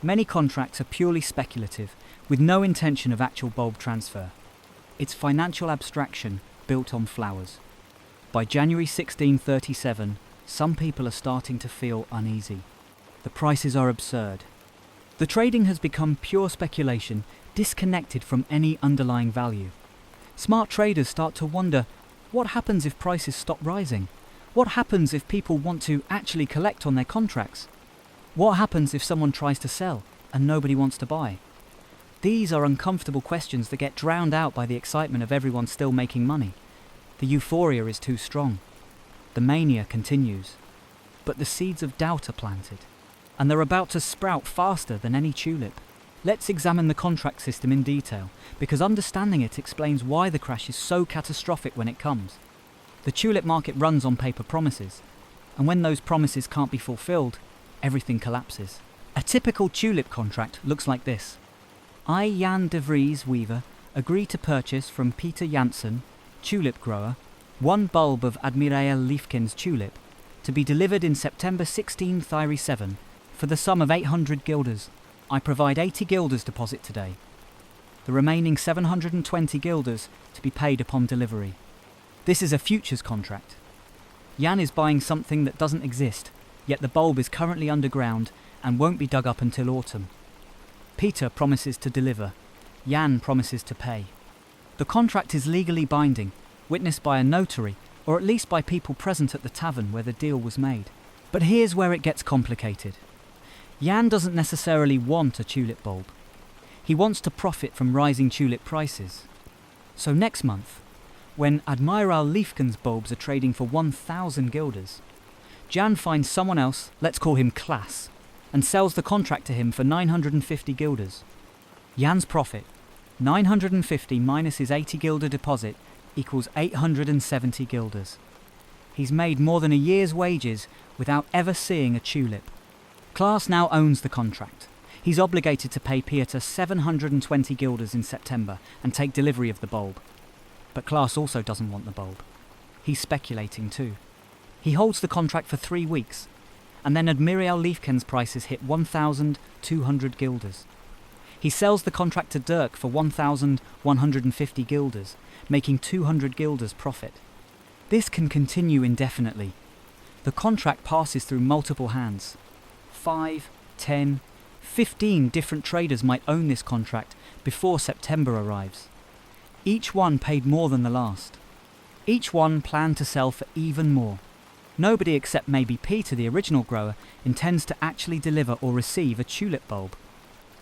Many contracts are purely speculative, with no intention of actual bulb transfer. It's financial abstraction built on flowers. By January 1637, some people are starting to feel uneasy. The prices are absurd. The trading has become pure speculation, disconnected from any underlying value. Smart traders start to wonder, what happens if prices stop rising? What happens if people want to actually collect on their contracts? What happens if someone tries to sell and nobody wants to buy? These are uncomfortable questions that get drowned out by the excitement of everyone still making money. The euphoria is too strong. The mania continues. But the seeds of doubt are planted, and they're about to sprout faster than any tulip. Let's examine the contract system in detail, because understanding it explains why the crash is so catastrophic when it comes. The tulip market runs on paper promises, and when those promises can't be fulfilled, everything collapses. A typical tulip contract looks like this. I, Jan de Vries, weaver, agree to purchase from Peter Janssen, tulip grower, 1 bulb of Admirael Liefkens tulip, to be delivered in September 1637 for the sum of 800 guilders. I provide 80 guilders deposit today. The remaining 720 guilders to be paid upon delivery. This is a futures contract. Jan is buying something that doesn't exist, yet the bulb is currently underground and won't be dug up until autumn. Peter promises to deliver. Jan promises to pay. The contract is legally binding, witnessed by a notary, or at least by people present at the tavern where the deal was made. But here's where it gets complicated. Jan doesn't necessarily want a tulip bulb. He wants to profit from rising tulip prices. So next month, when Admiral Liefkens bulbs are trading for 1,000 guilders, Jan finds someone else, let's call him Klaas, and sells the contract to him for 950 guilders. Jan's profit, 950 minus his 80 guilder deposit, equals 870 guilders. He's made more than a year's wages without ever seeing a tulip. Klaas now owns the contract. He's obligated to pay Peter 720 guilders in September and take delivery of the bulb. But Klaas also doesn't want the bulb. He's speculating too. He holds the contract for 3 weeks, and then Admirael Liefkens' prices hit 1,200 guilders. He sells the contract to Dirk for 1,150 guilders, making 200 guilders profit. This can continue indefinitely. The contract passes through multiple hands. 5, 10, 15 different traders might own this contract before September arrives. Each one paid more than the last. Each one planned to sell for even more. Nobody except maybe Peter, the original grower, intends to actually deliver or receive a tulip bulb.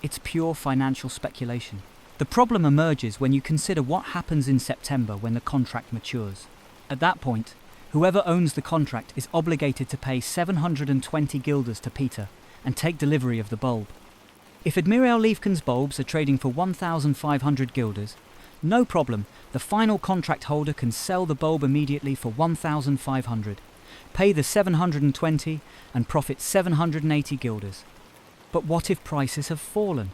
It's pure financial speculation. The problem emerges when you consider what happens in September when the contract matures. At that point, whoever owns the contract is obligated to pay 720 guilders to Peter and take delivery of the bulb. If Admirael Liefkens' bulbs are trading for 1,500 guilders, no problem, the final contract holder can sell the bulb immediately for 1,500, pay the 720 and profit 780 guilders. But what if prices have fallen?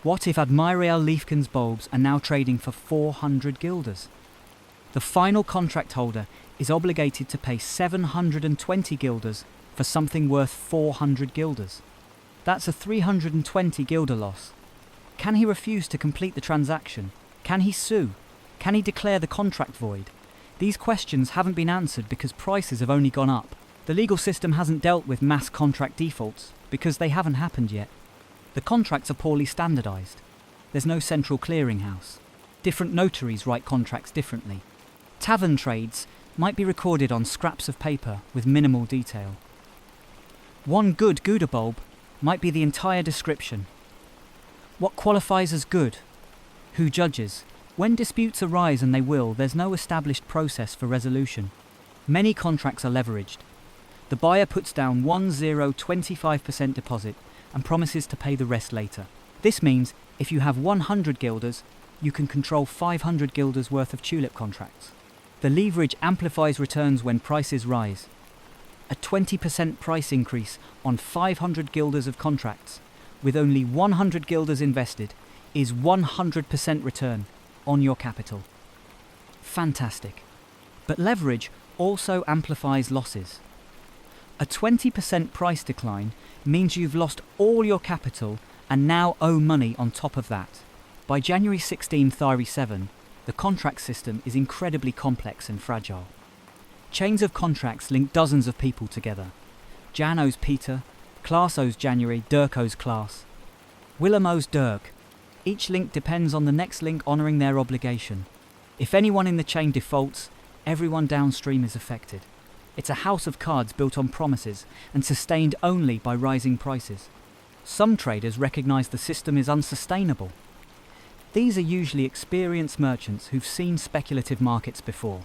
What if Admirael Liefkens' bulbs are now trading for 400 guilders? The final contract holder is obligated to pay 720 guilders for something worth 400 guilders. That's a 320 guilder loss. Can he refuse to complete the transaction? Can he sue? Can he declare the contract void? These questions haven't been answered because prices have only gone up. The legal system hasn't dealt with mass contract defaults because they haven't happened yet. The contracts are poorly standardised. There's no central clearinghouse. Different notaries write contracts differently. Tavern trades might be recorded on scraps of paper with minimal detail. One good Gouda bulb might be the entire description. What qualifies as good? Who judges? When disputes arise, and they will, there's no established process for resolution. Many contracts are leveraged. The buyer puts down 25% deposit and promises to pay the rest later. This means if you have 100 guilders, you can control 500 guilders worth of tulip contracts. The leverage amplifies returns when prices rise. A 20% price increase on 500 guilders of contracts, with only 100 guilders invested, is 100% return on your capital. Fantastic. But leverage also amplifies losses. A 20% price decline means you've lost all your capital and now owe money on top of that. By January 16, Thari 7, the contract system is incredibly complex and fragile. Chains of contracts link dozens of people together. Jan owes Peter, Klaas owes January, Dirk owes Klaas. Willem owes Dirk. Each link depends on the next link honouring their obligation. If anyone in the chain defaults, everyone downstream is affected. It's a house of cards built on promises and sustained only by rising prices. Some traders recognise the system is unsustainable. These are usually experienced merchants who've seen speculative markets before.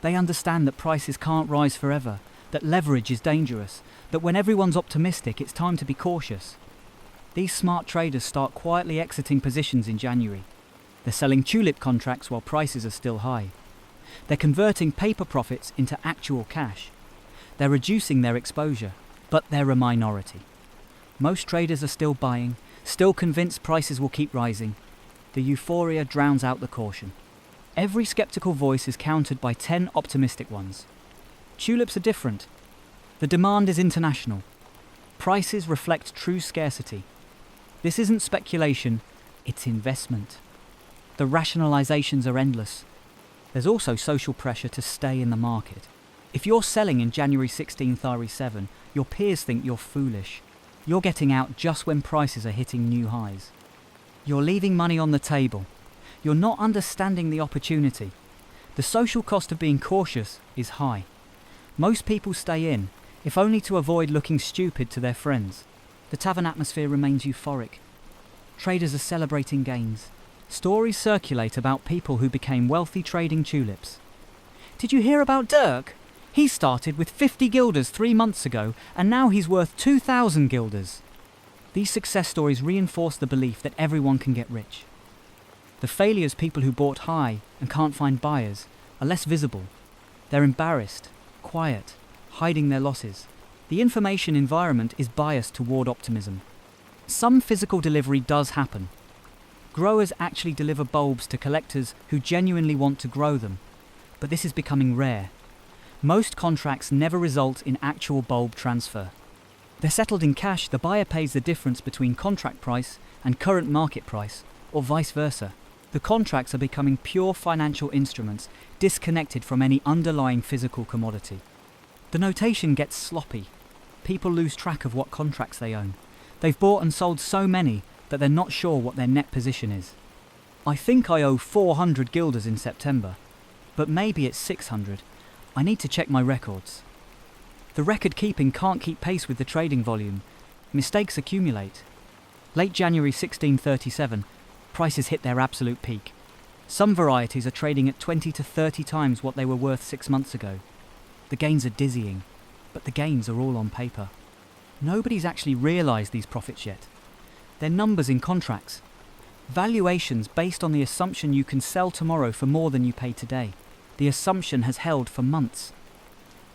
They understand that prices can't rise forever, that leverage is dangerous, that when everyone's optimistic it's time to be cautious. These smart traders start quietly exiting positions in January. They're selling tulip contracts while prices are still high. They're converting paper profits into actual cash. They're reducing their exposure, but they're a minority. Most traders are still buying, still convinced prices will keep rising. The euphoria drowns out the caution. Every skeptical voice is countered by 10 optimistic ones. Tulips are different. The demand is international. Prices reflect true scarcity. This isn't speculation, it's investment. The rationalizations are endless. There's also social pressure to stay in the market. If you're selling in January 16, Thari 7, your peers think you're foolish. You're getting out just when prices are hitting new highs. You're leaving money on the table. You're not understanding the opportunity. The social cost of being cautious is high. Most people stay in, if only to avoid looking stupid to their friends. The tavern atmosphere remains euphoric. Traders are celebrating gains. Stories circulate about people who became wealthy trading tulips. Did you hear about Dirk? He started with 50 guilders 3 months ago and now he's worth 2,000 guilders. These success stories reinforce the belief that everyone can get rich. The failures people who bought high and can't find buyers are less visible. They're embarrassed, quiet, hiding their losses. The information environment is biased toward optimism. Some physical delivery does happen. Growers actually deliver bulbs to collectors who genuinely want to grow them, but this is becoming rare. Most contracts never result in actual bulb transfer. They're settled in cash. The buyer pays the difference between contract price and current market price, or vice versa. The contracts are becoming pure financial instruments, disconnected from any underlying physical commodity. The notation gets sloppy. People lose track of what contracts they own. They've bought and sold so many that they're not sure what their net position is. I think I owe 400 guilders in September, but maybe it's 600. I need to check my records. The record keeping can't keep pace with the trading volume. Mistakes accumulate. Late January 1637, prices hit their absolute peak. Some varieties are trading at 20 to 30 times what they were worth 6 months ago. The gains are dizzying, but the gains are all on paper. Nobody's actually realised these profits yet. They're numbers in contracts. Valuations based on the assumption you can sell tomorrow for more than you pay today. The assumption has held for months.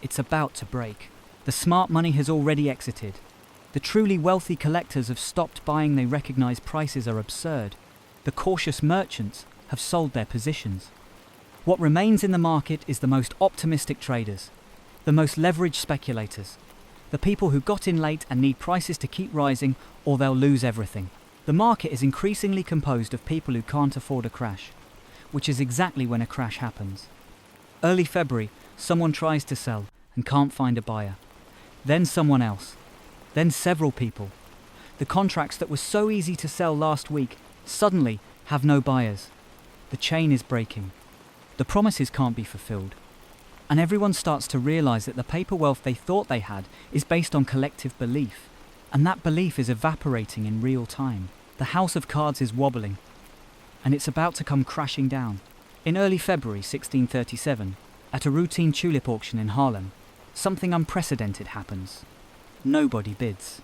It's about to break. The smart money has already exited. The truly wealthy collectors have stopped buying. They recognise prices are absurd. The cautious merchants have sold their positions. What remains in the market is the most optimistic traders, the most leveraged speculators, The people who got in late and need prices to keep rising, or they'll lose everything. The market is increasingly composed of people who can't afford a crash, which is exactly when a crash happens. Early February, someone tries to sell and can't find a buyer. Then someone else. Then several people. The contracts that were so easy to sell last week suddenly have no buyers. The chain is breaking. The promises can't be fulfilled. And everyone starts to realize that the paper wealth they thought they had is based on collective belief. And that belief is evaporating in real time. The house of cards is wobbling. And it's about to come crashing down. In early February 1637, at a routine tulip auction in Haarlem, something unprecedented happens. Nobody bids.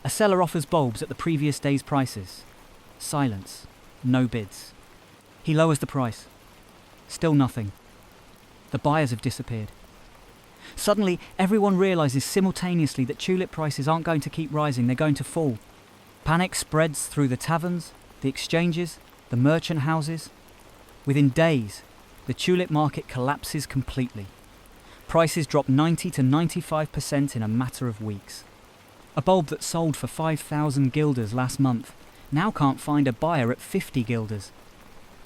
A seller offers bulbs at the previous day's prices. Silence. No bids. He lowers the price. Still nothing. The buyers have disappeared. Suddenly, everyone realizes simultaneously that tulip prices aren't going to keep rising, they're going to fall. Panic spreads through the taverns, the exchanges, the merchant houses. Within days, the tulip market collapses completely. Prices drop 90 to 95% in a matter of weeks. A bulb that sold for 5,000 guilders last month now can't find a buyer at 50 guilders.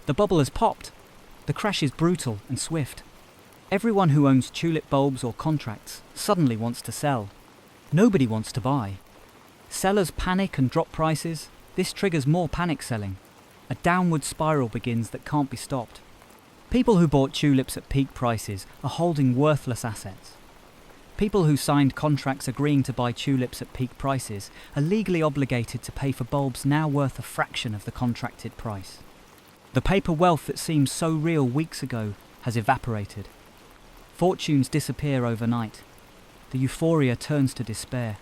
The bubble has popped. The crash is brutal and swift. Everyone who owns tulip bulbs or contracts suddenly wants to sell. Nobody wants to buy. Sellers panic and drop prices. This triggers more panic selling. A downward spiral begins that can't be stopped. People who bought tulips at peak prices are holding worthless assets. People who signed contracts agreeing to buy tulips at peak prices are legally obligated to pay for bulbs now worth a fraction of the contracted price. The paper wealth that seemed so real weeks ago has evaporated. Fortunes disappear overnight. The euphoria turns to despair.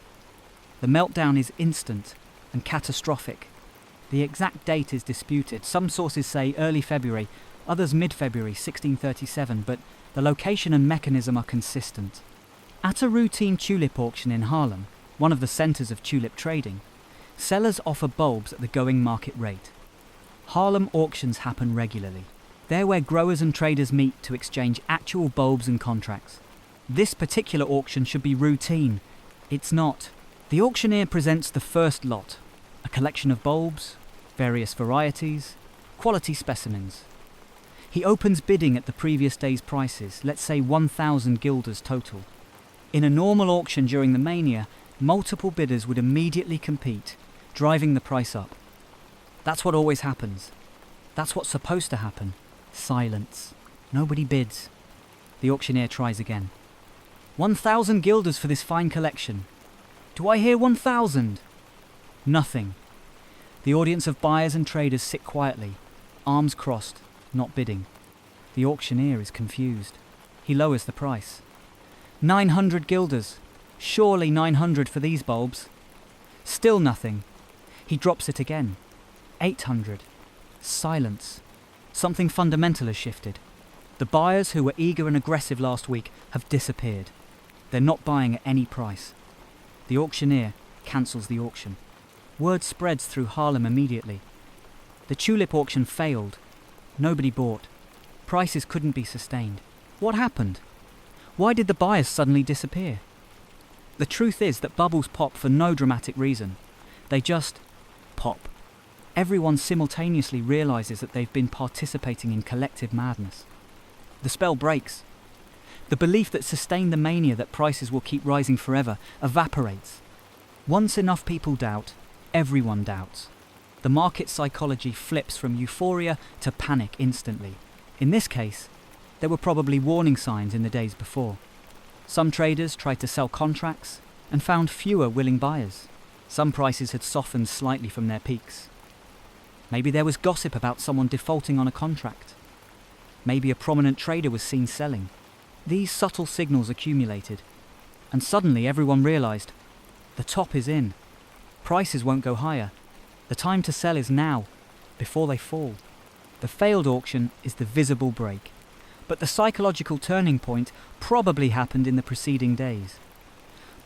The meltdown is instant and catastrophic. The exact date is disputed. Some sources say early February, others mid-February 1637, but the location and mechanism are consistent. At a routine tulip auction in Haarlem, one of the centres of tulip trading, sellers offer bulbs at the going market rate. Haarlem auctions happen regularly. They're where growers and traders meet to exchange actual bulbs and contracts. This particular auction should be routine. It's not. The auctioneer presents the first lot, a collection of bulbs, various varieties, quality specimens. He opens bidding at the previous day's prices, let's say 1,000 guilders total. In a normal auction during the mania, multiple bidders would immediately compete, driving the price up. That's what always happens. That's what's supposed to happen. Silence. Nobody bids. The auctioneer tries again. 1,000 guilders for this fine collection. Do I hear 1,000? Nothing. The audience of buyers and traders sit quietly, arms crossed, not bidding. The auctioneer is confused. He lowers the price. 900 guilders. Surely 900 for these bulbs. Still nothing. He drops it again. 800. Silence. Something fundamental has shifted. The buyers who were eager and aggressive last week have disappeared. They're not buying at any price. The auctioneer cancels the auction. Word spreads through Haarlem immediately. The tulip auction failed. Nobody bought. Prices couldn't be sustained. What happened? Why did the buyers suddenly disappear? The truth is that bubbles pop for no dramatic reason. They just pop. Everyone simultaneously realizes that they've been participating in collective madness. The spell breaks. The belief that sustained the mania that prices will keep rising forever evaporates. Once enough people doubt, everyone doubts. The market psychology flips from euphoria to panic instantly. In this case, there were probably warning signs in the days before. Some traders tried to sell contracts and found fewer willing buyers. Some prices had softened slightly from their peaks. Maybe there was gossip about someone defaulting on a contract. Maybe a prominent trader was seen selling. These subtle signals accumulated, and suddenly everyone realized, the top is in. Prices won't go higher. The time to sell is now, before they fall. The failed auction is the visible break, but the psychological turning point probably happened in the preceding days.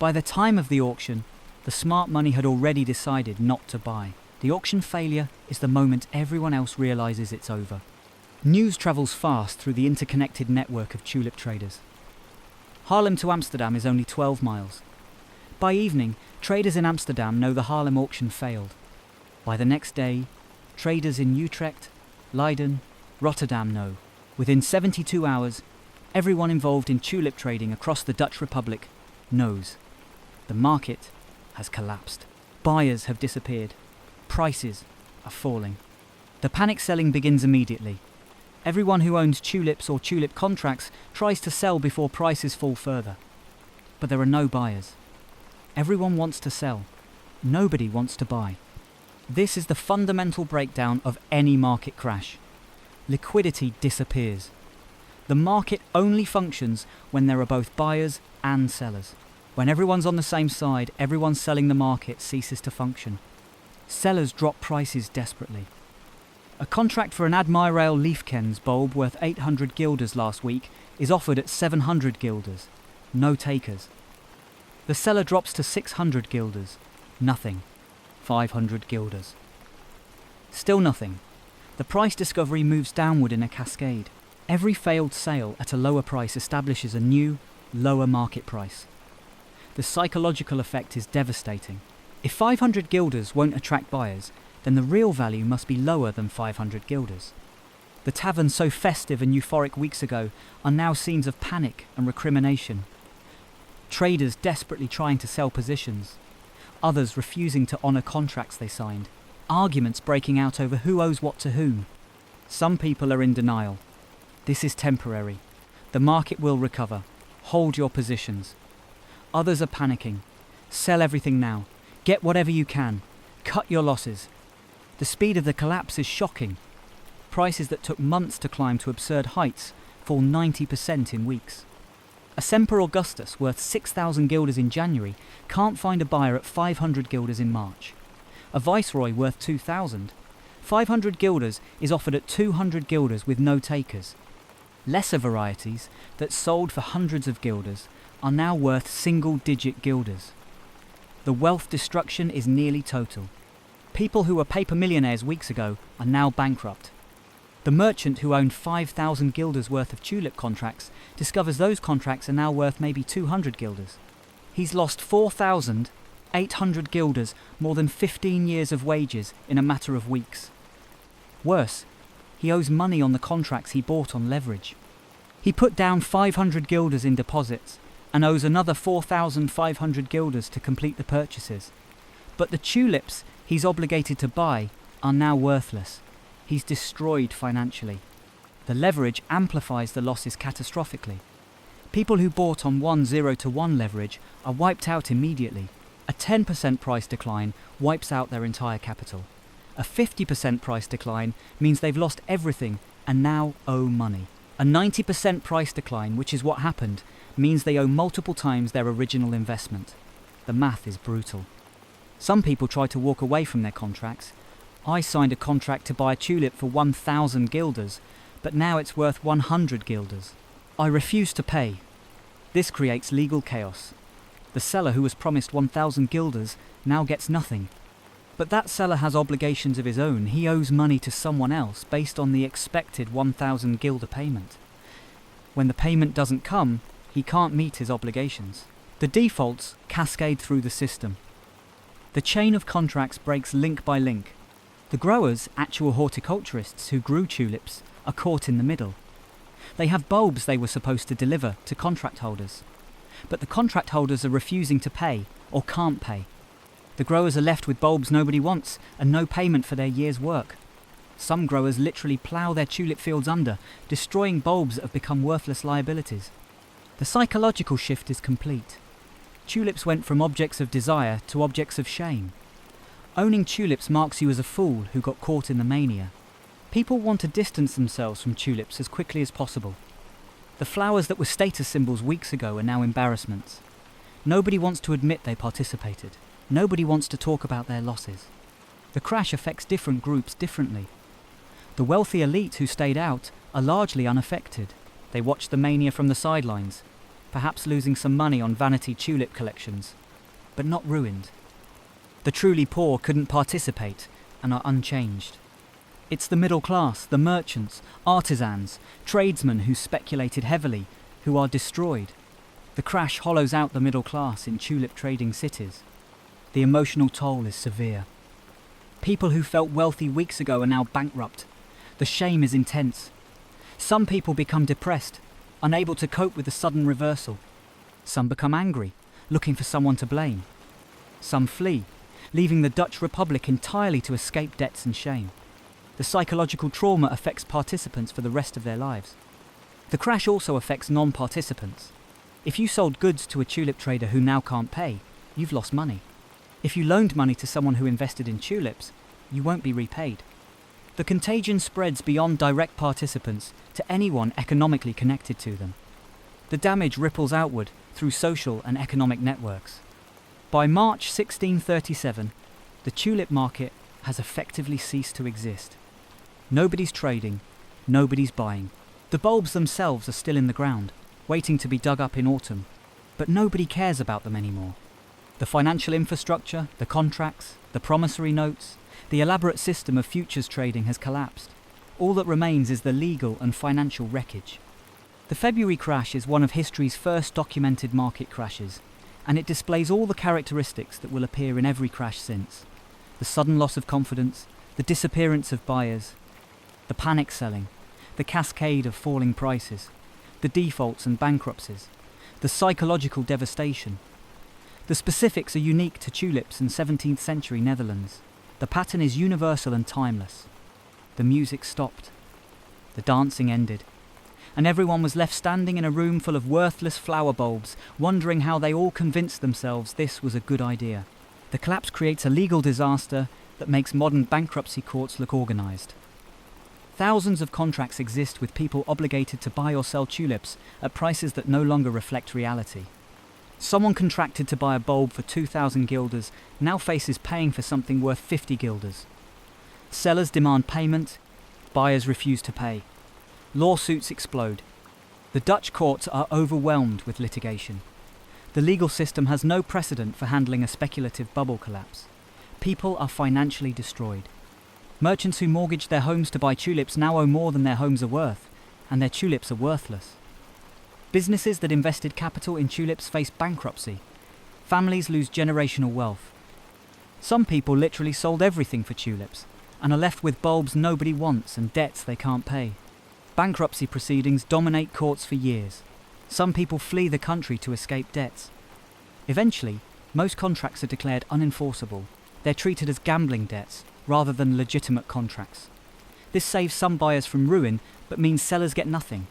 By the time of the auction, the smart money had already decided not to buy. The auction failure is the moment everyone else realizes it's over. News travels fast through the interconnected network of tulip traders. Haarlem to Amsterdam is only 12 miles. By evening, traders in Amsterdam know the Haarlem auction failed. By the next day, traders in Utrecht, Leiden, Rotterdam know. Within 72 hours, everyone involved in tulip trading across the Dutch Republic knows. The market has collapsed. Buyers have disappeared. Prices are falling. The panic selling begins immediately. Everyone who owns tulips or tulip contracts tries to sell before prices fall further. But there are no buyers. Everyone wants to sell. Nobody wants to buy. This is the fundamental breakdown of any market crash. Liquidity disappears. The market only functions when there are both buyers and sellers. When everyone's on the same side, everyone selling the market ceases to function. Sellers drop prices desperately. A contract for an Admiraal Liefkens bulb worth 800 guilders last week is offered at 700 guilders. No takers. The seller drops to 600 guilders. Nothing. 500 guilders. Still nothing. The price discovery moves downward in a cascade. Every failed sale at a lower price establishes a new, lower market price. The psychological effect is devastating. If 500 guilders won't attract buyers, then the real value must be lower than 500 guilders. The taverns so festive and euphoric weeks ago are now scenes of panic and recrimination. Traders desperately trying to sell positions. Others refusing to honour contracts they signed. Arguments breaking out over who owes what to whom. Some people are in denial. This is temporary. The market will recover. Hold your positions. Others are panicking. Sell everything now. Get whatever you can. Cut your losses. The speed of the collapse is shocking. Prices that took months to climb to absurd heights fall 90% in weeks. A Semper Augustus worth 6,000 guilders in January can't find a buyer at 500 guilders in March. A Viceroy worth 2,000. 500 guilders is offered at 200 guilders with no takers. Lesser varieties that sold for hundreds of guilders are now worth single-digit guilders. The wealth destruction is nearly total. People who were paper millionaires weeks ago are now bankrupt. The merchant who owned 5,000 guilders worth of tulip contracts discovers those contracts are now worth maybe 200 guilders. He's lost 4,800 guilders, more than 15 years of wages in a matter of weeks. Worse, he owes money on the contracts he bought on leverage. He put down 500 guilders in deposits and owes another 4,500 guilders to complete the purchases. But the tulips he's obligated to buy are now worthless. He's destroyed financially. The leverage amplifies the losses catastrophically. People who bought on 1:0 leverage are wiped out immediately. A 10% price decline wipes out their entire capital. A 50% price decline means they've lost everything and now owe money. A 90% price decline, which is what happened, means they owe multiple times their original investment. The math is brutal. Some people try to walk away from their contracts. I signed a contract to buy a tulip for 1,000 guilders, but now it's worth 100 guilders. I refuse to pay. This creates legal chaos. The seller who was promised 1,000 guilders now gets nothing. But that seller has obligations of his own. He owes money to someone else based on the expected 1,000 guilder payment. When the payment doesn't come, he can't meet his obligations. The defaults cascade through the system. The chain of contracts breaks link by link. The growers, actual horticulturists who grew tulips, are caught in the middle. They have bulbs they were supposed to deliver to contract holders. But the contract holders are refusing to pay or can't pay. The growers are left with bulbs nobody wants and no payment for their year's work. Some growers literally plough their tulip fields under, destroying bulbs that have become worthless liabilities. The psychological shift is complete. Tulips went from objects of desire to objects of shame. Owning tulips marks you as a fool who got caught in the mania. People want to distance themselves from tulips as quickly as possible. The flowers that were status symbols weeks ago are now embarrassments. Nobody wants to admit they participated. Nobody wants to talk about their losses. The crash affects different groups differently. The wealthy elite who stayed out are largely unaffected. They watched the mania from the sidelines, perhaps losing some money on vanity tulip collections, but not ruined. The truly poor couldn't participate and are unchanged. It's the middle class, the merchants, artisans, tradesmen who speculated heavily, who are destroyed. The crash hollows out the middle class in tulip trading cities. The emotional toll is severe. People who felt wealthy weeks ago are now bankrupt. The shame is intense. Some people become depressed, unable to cope with the sudden reversal. Some become angry, looking for someone to blame. Some flee, leaving the Dutch Republic entirely to escape debts and shame. The psychological trauma affects participants for the rest of their lives. The crash also affects non-participants. If you sold goods to a tulip trader who now can't pay, you've lost money. If you loaned money to someone who invested in tulips, you won't be repaid. The contagion spreads beyond direct participants to anyone economically connected to them. The damage ripples outward through social and economic networks. By March 1637, the tulip market has effectively ceased to exist. Nobody's trading, nobody's buying. The bulbs themselves are still in the ground, waiting to be dug up in autumn, but nobody cares about them anymore. The financial infrastructure, the contracts, the promissory notes, the elaborate system of futures trading has collapsed. All that remains is the legal and financial wreckage. The February crash is one of history's first documented market crashes, and it displays all the characteristics that will appear in every crash since. The sudden loss of confidence, the disappearance of buyers, the panic selling, the cascade of falling prices, the defaults and bankruptcies, the psychological devastation. The specifics are unique to tulips in 17th century Netherlands. The pattern is universal and timeless. The music stopped. The dancing ended. And everyone was left standing in a room full of worthless flower bulbs, wondering how they all convinced themselves this was a good idea. The collapse creates a legal disaster that makes modern bankruptcy courts look organised. Thousands of contracts exist with people obligated to buy or sell tulips at prices that no longer reflect reality. Someone contracted to buy a bulb for 2,000 guilders now faces paying for something worth 50 guilders. Sellers demand payment, buyers refuse to pay. Lawsuits explode. The Dutch courts are overwhelmed with litigation. The legal system has no precedent for handling a speculative bubble collapse. People are financially destroyed. Merchants who mortgaged their homes to buy tulips now owe more than their homes are worth, and their tulips are worthless. Businesses that invested capital in tulips face bankruptcy. Families lose generational wealth. Some people literally sold everything for tulips and are left with bulbs nobody wants and debts they can't pay. Bankruptcy proceedings dominate courts for years. Some people flee the country to escape debts. Eventually, most contracts are declared unenforceable. They're treated as gambling debts rather than legitimate contracts. This saves some buyers from ruin, but means sellers get nothing.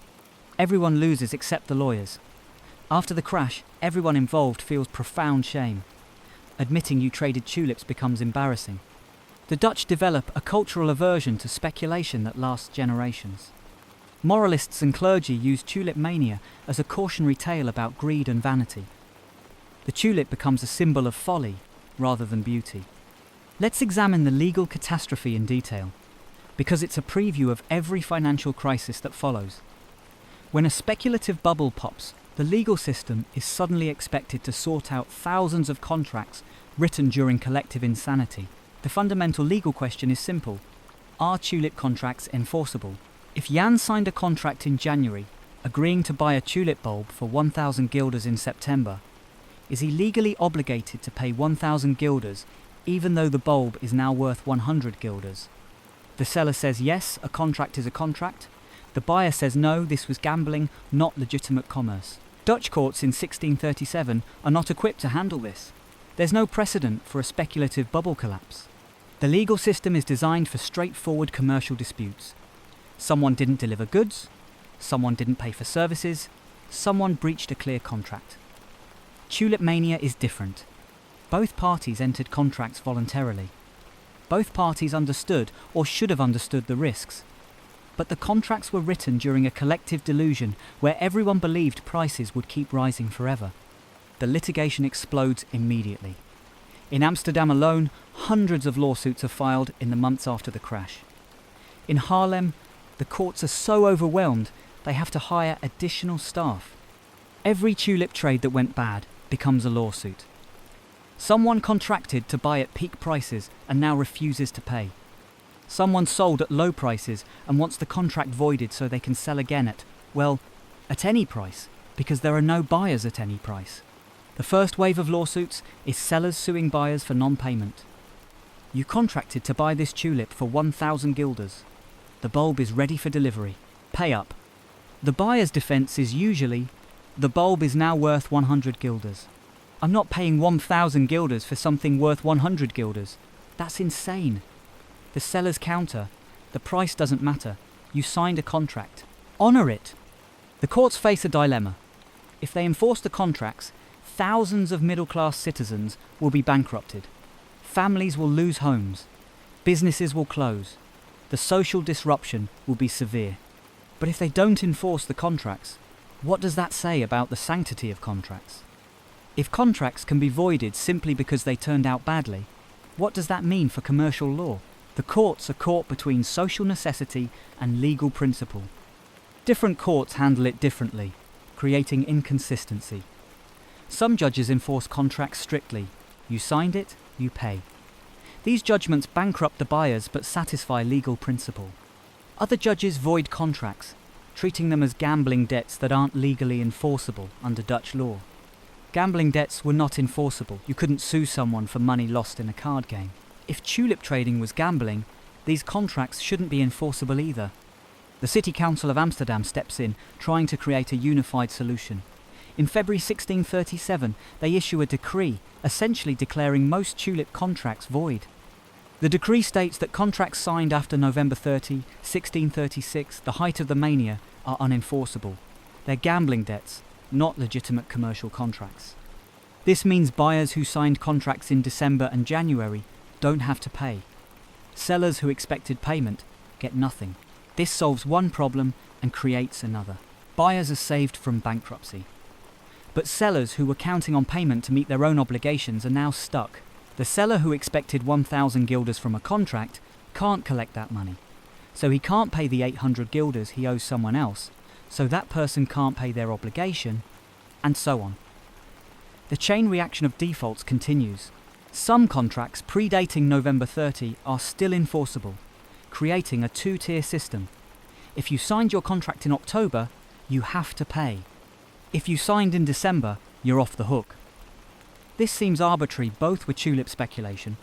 Everyone loses except the lawyers. After the crash, everyone involved feels profound shame. Admitting you traded tulips becomes embarrassing. The Dutch develop a cultural aversion to speculation that lasts generations. Moralists and clergy use Tulip Mania as a cautionary tale about greed and vanity. The tulip becomes a symbol of folly rather than beauty. Let's examine the legal catastrophe in detail, because it's a preview of every financial crisis that follows. When a speculative bubble pops, the legal system is suddenly expected to sort out thousands of contracts written during collective insanity. The fundamental legal question is simple. Are tulip contracts enforceable? If Jan signed a contract in January, agreeing to buy a tulip bulb for 1,000 guilders in September, is he legally obligated to pay 1,000 guilders even though the bulb is now worth 100 guilders? The seller says yes, a contract is a contract. The buyer says no, this was gambling, not legitimate commerce. Dutch courts in 1637 are not equipped to handle this. There's no precedent for a speculative bubble collapse. The legal system is designed for straightforward commercial disputes. Someone didn't deliver goods, someone didn't pay for services, someone breached a clear contract. Tulip Mania is different. Both parties entered contracts voluntarily. Both parties understood or should have understood the risks. But the contracts were written during a collective delusion where everyone believed prices would keep rising forever. The litigation explodes immediately. In Amsterdam alone, hundreds of lawsuits are filed in the months after the crash. In Haarlem, the courts are so overwhelmed they have to hire additional staff. Every tulip trade that went bad becomes a lawsuit. Someone contracted to buy at peak prices and now refuses to pay. Someone sold at low prices and wants the contract voided so they can sell again at, well, at any price. Because there are no buyers at any price. The first wave of lawsuits is sellers suing buyers for non-payment. You contracted to buy this tulip for 1,000 guilders. The bulb is ready for delivery. Pay up. The buyer's defense is usually, the bulb is now worth 100 guilders. I'm not paying 1,000 guilders for something worth 100 guilders. That's insane. The seller's counter, the price doesn't matter. You signed a contract. Honor it. The courts face a dilemma. If they enforce the contracts, thousands of middle-class citizens will be bankrupted. Families will lose homes. Businesses will close. The social disruption will be severe. But if they don't enforce the contracts, what does that say about the sanctity of contracts? If contracts can be voided simply because they turned out badly, what does that mean for commercial law? The courts are caught between social necessity and legal principle. Different courts handle it differently, creating inconsistency. Some judges enforce contracts strictly. You signed it, you pay. These judgments bankrupt the buyers but satisfy legal principle. Other judges void contracts, treating them as gambling debts that aren't legally enforceable under Dutch law. Gambling debts were not enforceable. You couldn't sue someone for money lost in a card game. If tulip trading was gambling, these contracts shouldn't be enforceable either. The City Council of Amsterdam steps in, trying to create a unified solution. In February 1637, they issue a decree, essentially declaring most tulip contracts void. The decree states that contracts signed after November 30, 1636, the height of the mania, are unenforceable. They're gambling debts, not legitimate commercial contracts. This means buyers who signed contracts in December and January don't have to pay. Sellers who expected payment get nothing. This solves one problem and creates another. Buyers are saved from bankruptcy. But sellers who were counting on payment to meet their own obligations are now stuck. The seller who expected 1,000 guilders from a contract can't collect that money. So he can't pay the 800 guilders he owes someone else, so that person can't pay their obligation, and so on. The chain reaction of defaults continues. Some contracts predating November 30 are still enforceable, creating a two-tier system. If you signed your contract in October, you have to pay. If you signed in December, you're off the hook. This seems arbitrary both with tulip speculation.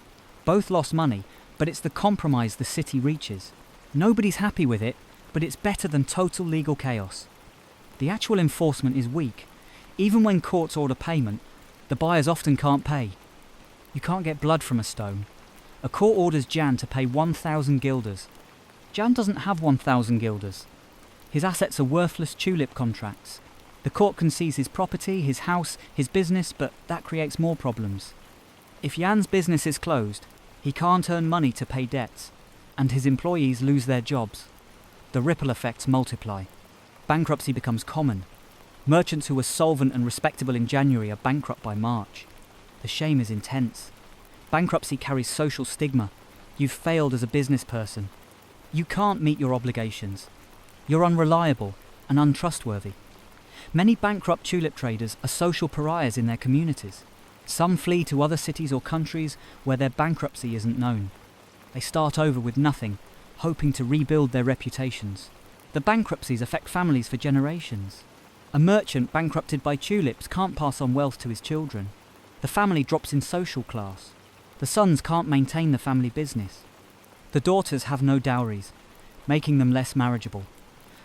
Both lost money, but it's the compromise the city reaches. Nobody's happy with it, but it's better than total legal chaos. The actual enforcement is weak. Even when courts order payment, the buyers often can't pay. You can't get blood from a stone. A court orders Jan to pay 1,000 guilders. Jan doesn't have 1,000 guilders. His assets are worthless tulip contracts. The court can seize his property, his house, his business, but that creates more problems. If Jan's business is closed, he can't earn money to pay debts, and his employees lose their jobs. The ripple effects multiply. Bankruptcy becomes common. Merchants who were solvent and respectable in January are bankrupt by March. The shame is intense. Bankruptcy carries social stigma. You've failed as a business person. You can't meet your obligations. You're unreliable and untrustworthy. Many bankrupt tulip traders are social pariahs in their communities. Some flee to other cities or countries where their bankruptcy isn't known. They start over with nothing, hoping to rebuild their reputations. The bankruptcies affect families for generations. A merchant bankrupted by tulips can't pass on wealth to his children. The family drops in social class. The sons can't maintain the family business. The daughters have no dowries, making them less marriageable.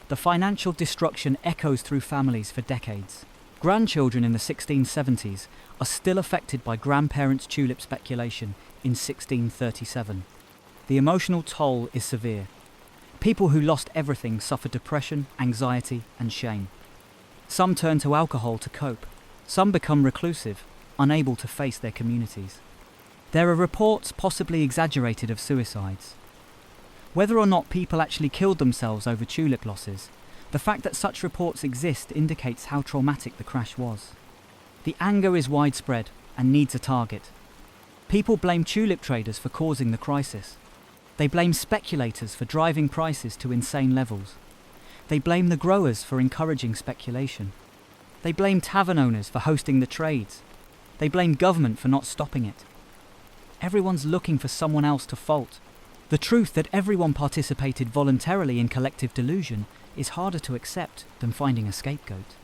The financial destruction echoes through families for decades. Grandchildren in the 1670s are still affected by grandparents' tulip speculation in 1637. The emotional toll is severe. People who lost everything suffer depression, anxiety, and shame. Some turn to alcohol to cope. Some become reclusive, unable to face their communities. There are reports, possibly exaggerated, of suicides. Whether or not people actually killed themselves over tulip losses, the fact that such reports exist indicates how traumatic the crash was. The anger is widespread and needs a target. People blame tulip traders for causing the crisis. They blame speculators for driving prices to insane levels. They blame the growers for encouraging speculation. They blame tavern owners for hosting the trades. They blame government for not stopping it. Everyone's looking for someone else to fault. The truth that everyone participated voluntarily in collective delusion is harder to accept than finding a scapegoat.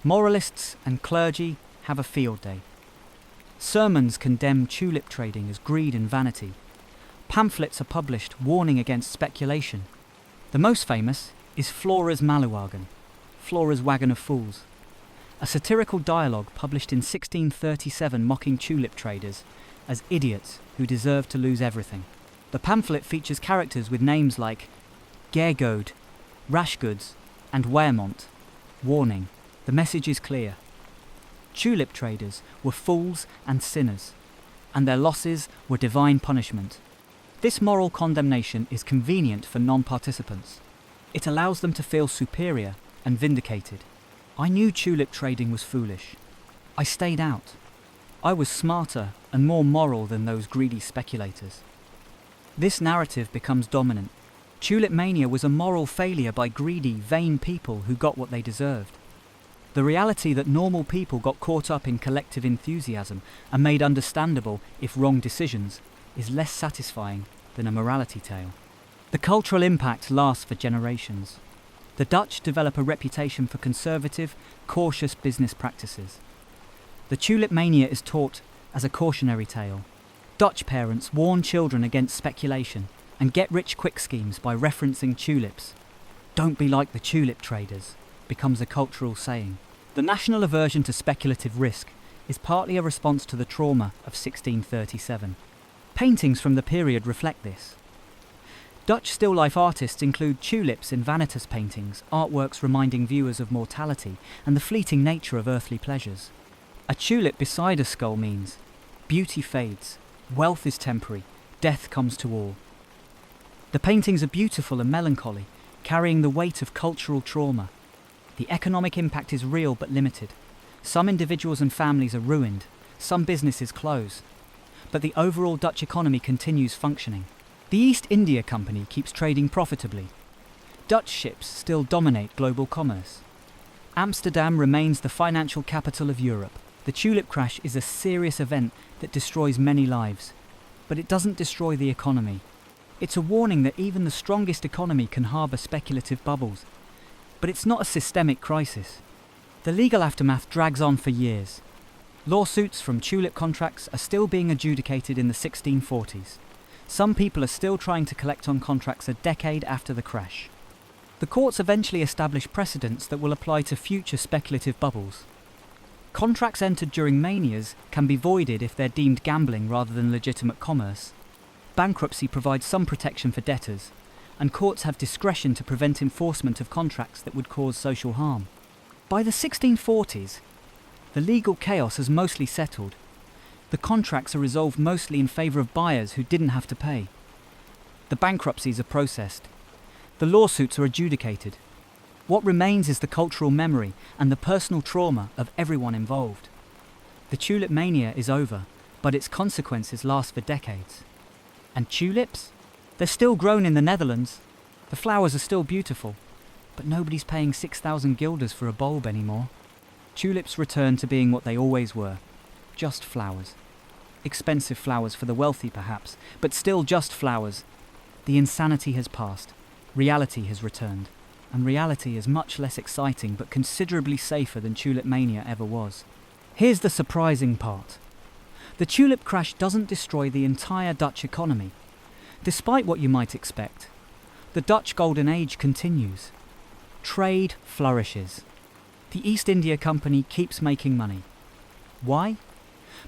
Moralists and clergy have a field day. Sermons condemn tulip trading as greed and vanity. Pamphlets are published warning against speculation. The most famous is Flora's Maluagan, Flora's Wagon of Fools, a satirical dialogue published in 1637 mocking tulip traders as idiots who deserve to lose everything. The pamphlet features characters with names like Gairgode, Rashgoods, and Waremont. Warning, the message is clear. Tulip traders were fools and sinners, and their losses were divine punishment. This moral condemnation is convenient for non-participants. It allows them to feel superior and vindicated. I knew tulip trading was foolish. I stayed out. I was smarter and more moral than those greedy speculators. This narrative becomes dominant. Tulip Mania was a moral failure by greedy, vain people who got what they deserved. The reality that normal people got caught up in collective enthusiasm and made understandable, if wrong, decisions is less satisfying than a morality tale. The cultural impact lasts for generations. The Dutch develop a reputation for conservative, cautious business practices. The Tulip Mania is taught as a cautionary tale. Dutch parents warn children against speculation and get-rich-quick schemes by referencing tulips. "Don't be like the tulip traders" becomes a cultural saying. The national aversion to speculative risk is partly a response to the trauma of 1637. Paintings from the period reflect this. Dutch still-life artists include tulips in vanitas paintings, artworks reminding viewers of mortality and the fleeting nature of earthly pleasures. A tulip beside a skull means beauty fades, wealth is temporary, death comes to all. The paintings are beautiful and melancholy, carrying the weight of cultural trauma. The economic impact is real but limited. Some individuals and families are ruined, some businesses close. But the overall Dutch economy continues functioning. The East India Company keeps trading profitably. Dutch ships still dominate global commerce. Amsterdam remains the financial capital of Europe. The tulip crash is a serious event that destroys many lives, but it doesn't destroy the economy. It's a warning that even the strongest economy can harbour speculative bubbles. But it's not a systemic crisis. The legal aftermath drags on for years. Lawsuits from tulip contracts are still being adjudicated in the 1640s. Some people are still trying to collect on contracts a decade after the crash. The courts eventually establish precedents that will apply to future speculative bubbles. Contracts entered during manias can be voided if they're deemed gambling rather than legitimate commerce. Bankruptcy provides some protection for debtors, and courts have discretion to prevent enforcement of contracts that would cause social harm. By the 1640s, the legal chaos has mostly settled. The contracts are resolved mostly in favour of buyers who didn't have to pay. The bankruptcies are processed. The lawsuits are adjudicated. What remains is the cultural memory and the personal trauma of everyone involved. The Tulip Mania is over, but its consequences last for decades. And tulips? They're still grown in the Netherlands. The flowers are still beautiful, but nobody's paying 6,000 guilders for a bulb anymore. Tulips return to being what they always were, just flowers. Expensive flowers for the wealthy perhaps, but still just flowers. The insanity has passed, reality has returned, and reality is much less exciting but considerably safer than Tulip Mania ever was. Here's the surprising part. The tulip crash doesn't destroy the entire Dutch economy. Despite what you might expect, the Dutch Golden Age continues. Trade flourishes. The East India Company keeps making money. Why?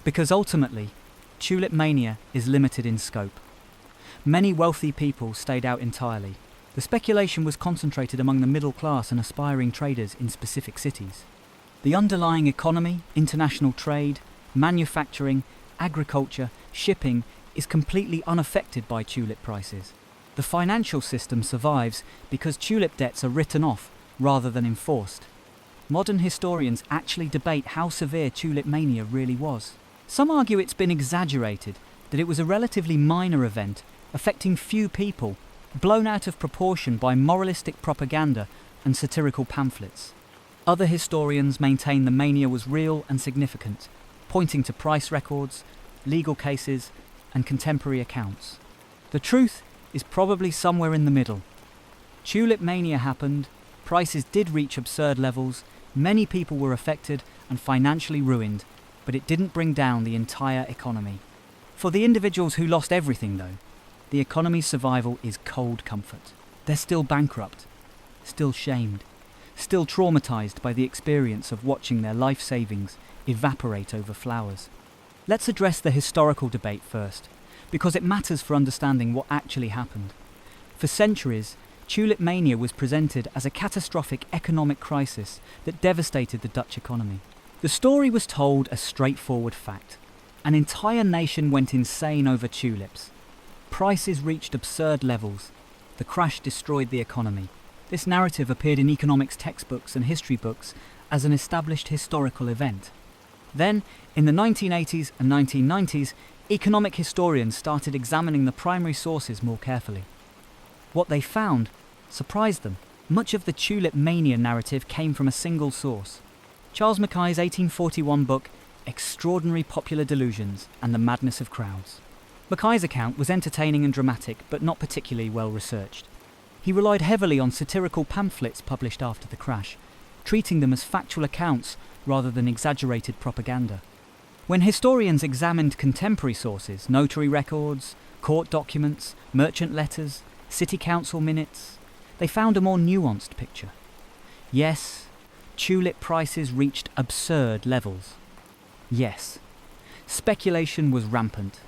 Because ultimately, Tulip Mania is limited in scope. Many wealthy people stayed out entirely. The speculation was concentrated among the middle class and aspiring traders in specific cities. The underlying economy, international trade, manufacturing, agriculture, shipping is completely unaffected by tulip prices. The financial system survives because tulip debts are written off rather than enforced. Modern historians actually debate how severe Tulip Mania really was. Some argue it's been exaggerated, that it was a relatively minor event affecting few people, blown out of proportion by moralistic propaganda and satirical pamphlets. Other historians maintain the mania was real and significant, pointing to price records, legal cases, and contemporary accounts. The truth is probably somewhere in the middle. Tulip Mania happened, prices did reach absurd levels, Many people were affected and financially ruined, but it didn't bring down the entire economy. For the individuals who lost everything, though, the economy's survival is cold comfort. They're still bankrupt, still shamed, still traumatized by the experience of watching their life savings evaporate over flowers. Let's address the historical debate first, because it matters for understanding what actually happened. For centuries, Tulip Mania was presented as a catastrophic economic crisis that devastated the Dutch economy. The story was told as straightforward fact. An entire nation went insane over tulips. Prices reached absurd levels. The crash destroyed the economy. This narrative appeared in economics textbooks and history books as an established historical event. Then, in the 1980s and 1990s, economic historians started examining the primary sources more carefully. What they found surprised them. Much of the Tulip Mania narrative came from a single source: Charles Mackay's 1841 book, Extraordinary Popular Delusions and the Madness of Crowds. Mackay's account was entertaining and dramatic, but not particularly well researched. He relied heavily on satirical pamphlets published after the crash, treating them as factual accounts rather than exaggerated propaganda. When historians examined contemporary sources, notary records, court documents, merchant letters, city council minutes, they found a more nuanced picture. Yes, tulip prices reached absurd levels. Yes, speculation was rampant.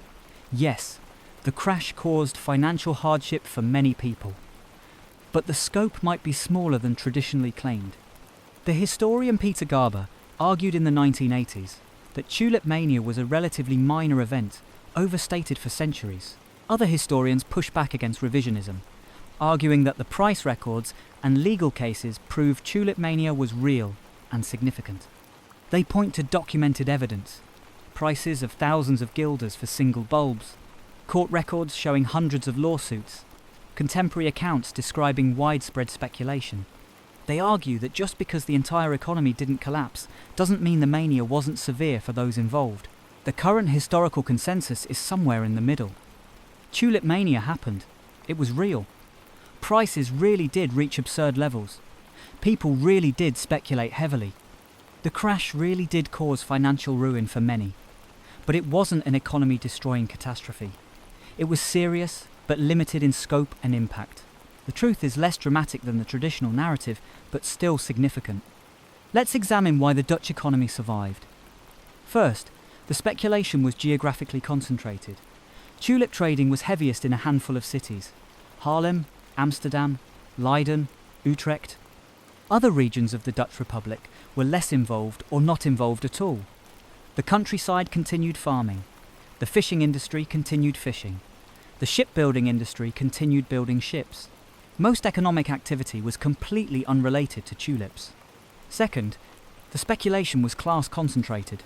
Yes, the crash caused financial hardship for many people. But the scope might be smaller than traditionally claimed. The historian Peter Garber argued in the 1980s that Tulip Mania was a relatively minor event, overstated for centuries. Other historians push back against revisionism, arguing that the price records and legal cases prove Tulip Mania was real and significant. They point to documented evidence: prices of thousands of guilders for single bulbs, court records showing hundreds of lawsuits, contemporary accounts describing widespread speculation. They argue that just because the entire economy didn't collapse doesn't mean the mania wasn't severe for those involved. The current historical consensus is somewhere in the middle. Tulip Mania happened. It was real. Prices really did reach absurd levels. People really did speculate heavily. The crash really did cause financial ruin for many. But it wasn't an economy-destroying catastrophe. It was serious, but limited in scope and impact. The truth is less dramatic than the traditional narrative, but still significant. Let's examine why the Dutch economy survived. First, the speculation was geographically concentrated. Tulip trading was heaviest in a handful of cities: Haarlem, Amsterdam, Leiden, Utrecht. Other regions of the Dutch Republic were less involved or not involved at all. The countryside continued farming. The fishing industry continued fishing. The shipbuilding industry continued building ships. Most economic activity was completely unrelated to tulips. Second, the speculation was class concentrated.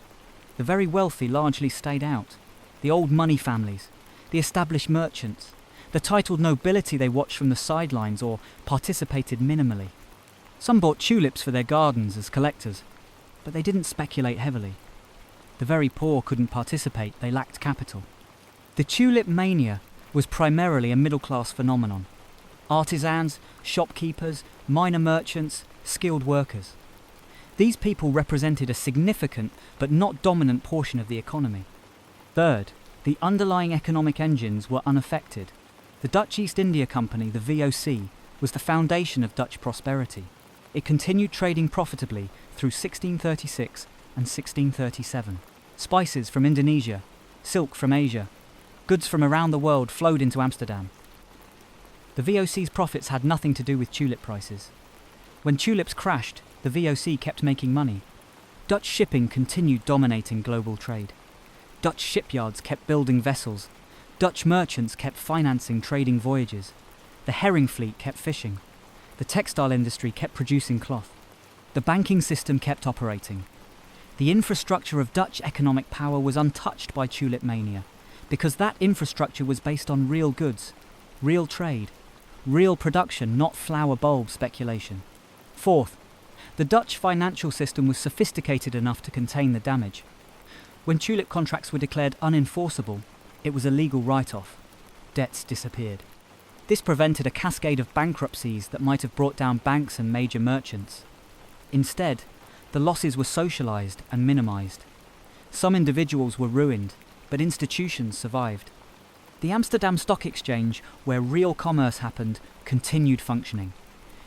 The very wealthy largely stayed out. The old money families, the established merchants, the titled nobility they watched from the sidelines or participated minimally. Some bought tulips for their gardens as collectors, but they didn't speculate heavily. The very poor couldn't participate, they lacked capital. The Tulip Mania was primarily a middle-class phenomenon. Artisans, shopkeepers, minor merchants, skilled workers. These people represented a significant but not dominant portion of the economy. Third, the underlying economic engines were unaffected. The Dutch East India Company, the VOC, was the foundation of Dutch prosperity. It continued trading profitably through 1636 and 1637. Spices from Indonesia, silk from Asia, goods from around the world flowed into Amsterdam. The VOC's profits had nothing to do with tulip prices. When tulips crashed, the VOC kept making money. Dutch shipping continued dominating global trade. Dutch shipyards kept building vessels. Dutch merchants kept financing trading voyages. The herring fleet kept fishing. The textile industry kept producing cloth. The banking system kept operating. The infrastructure of Dutch economic power was untouched by Tulip Mania, because that infrastructure was based on real goods, real trade, real production, not flower bulb speculation. Fourth, the Dutch financial system was sophisticated enough to contain the damage. When tulip contracts were declared unenforceable, it was a legal write-off. Debts disappeared. This prevented a cascade of bankruptcies that might have brought down banks and major merchants. Instead, The losses were socialized and minimized. Some individuals were ruined, but institutions survived. The Amsterdam Stock Exchange, where real commerce happened, continued functioning.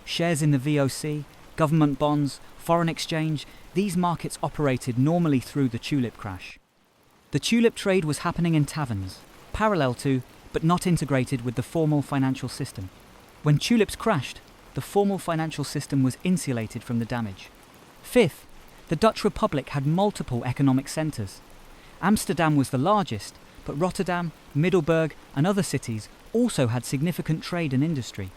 Shares in the VOC, government bonds, foreign exchange, these markets operated normally through the tulip crash. The tulip trade was happening in taverns, parallel to, but not integrated with the formal financial system. When tulips crashed, the formal financial system was insulated from the damage. Fifth, the Dutch Republic had multiple economic centres. Amsterdam was the largest, but Rotterdam, Middelburg and other cities also had significant trade and industry.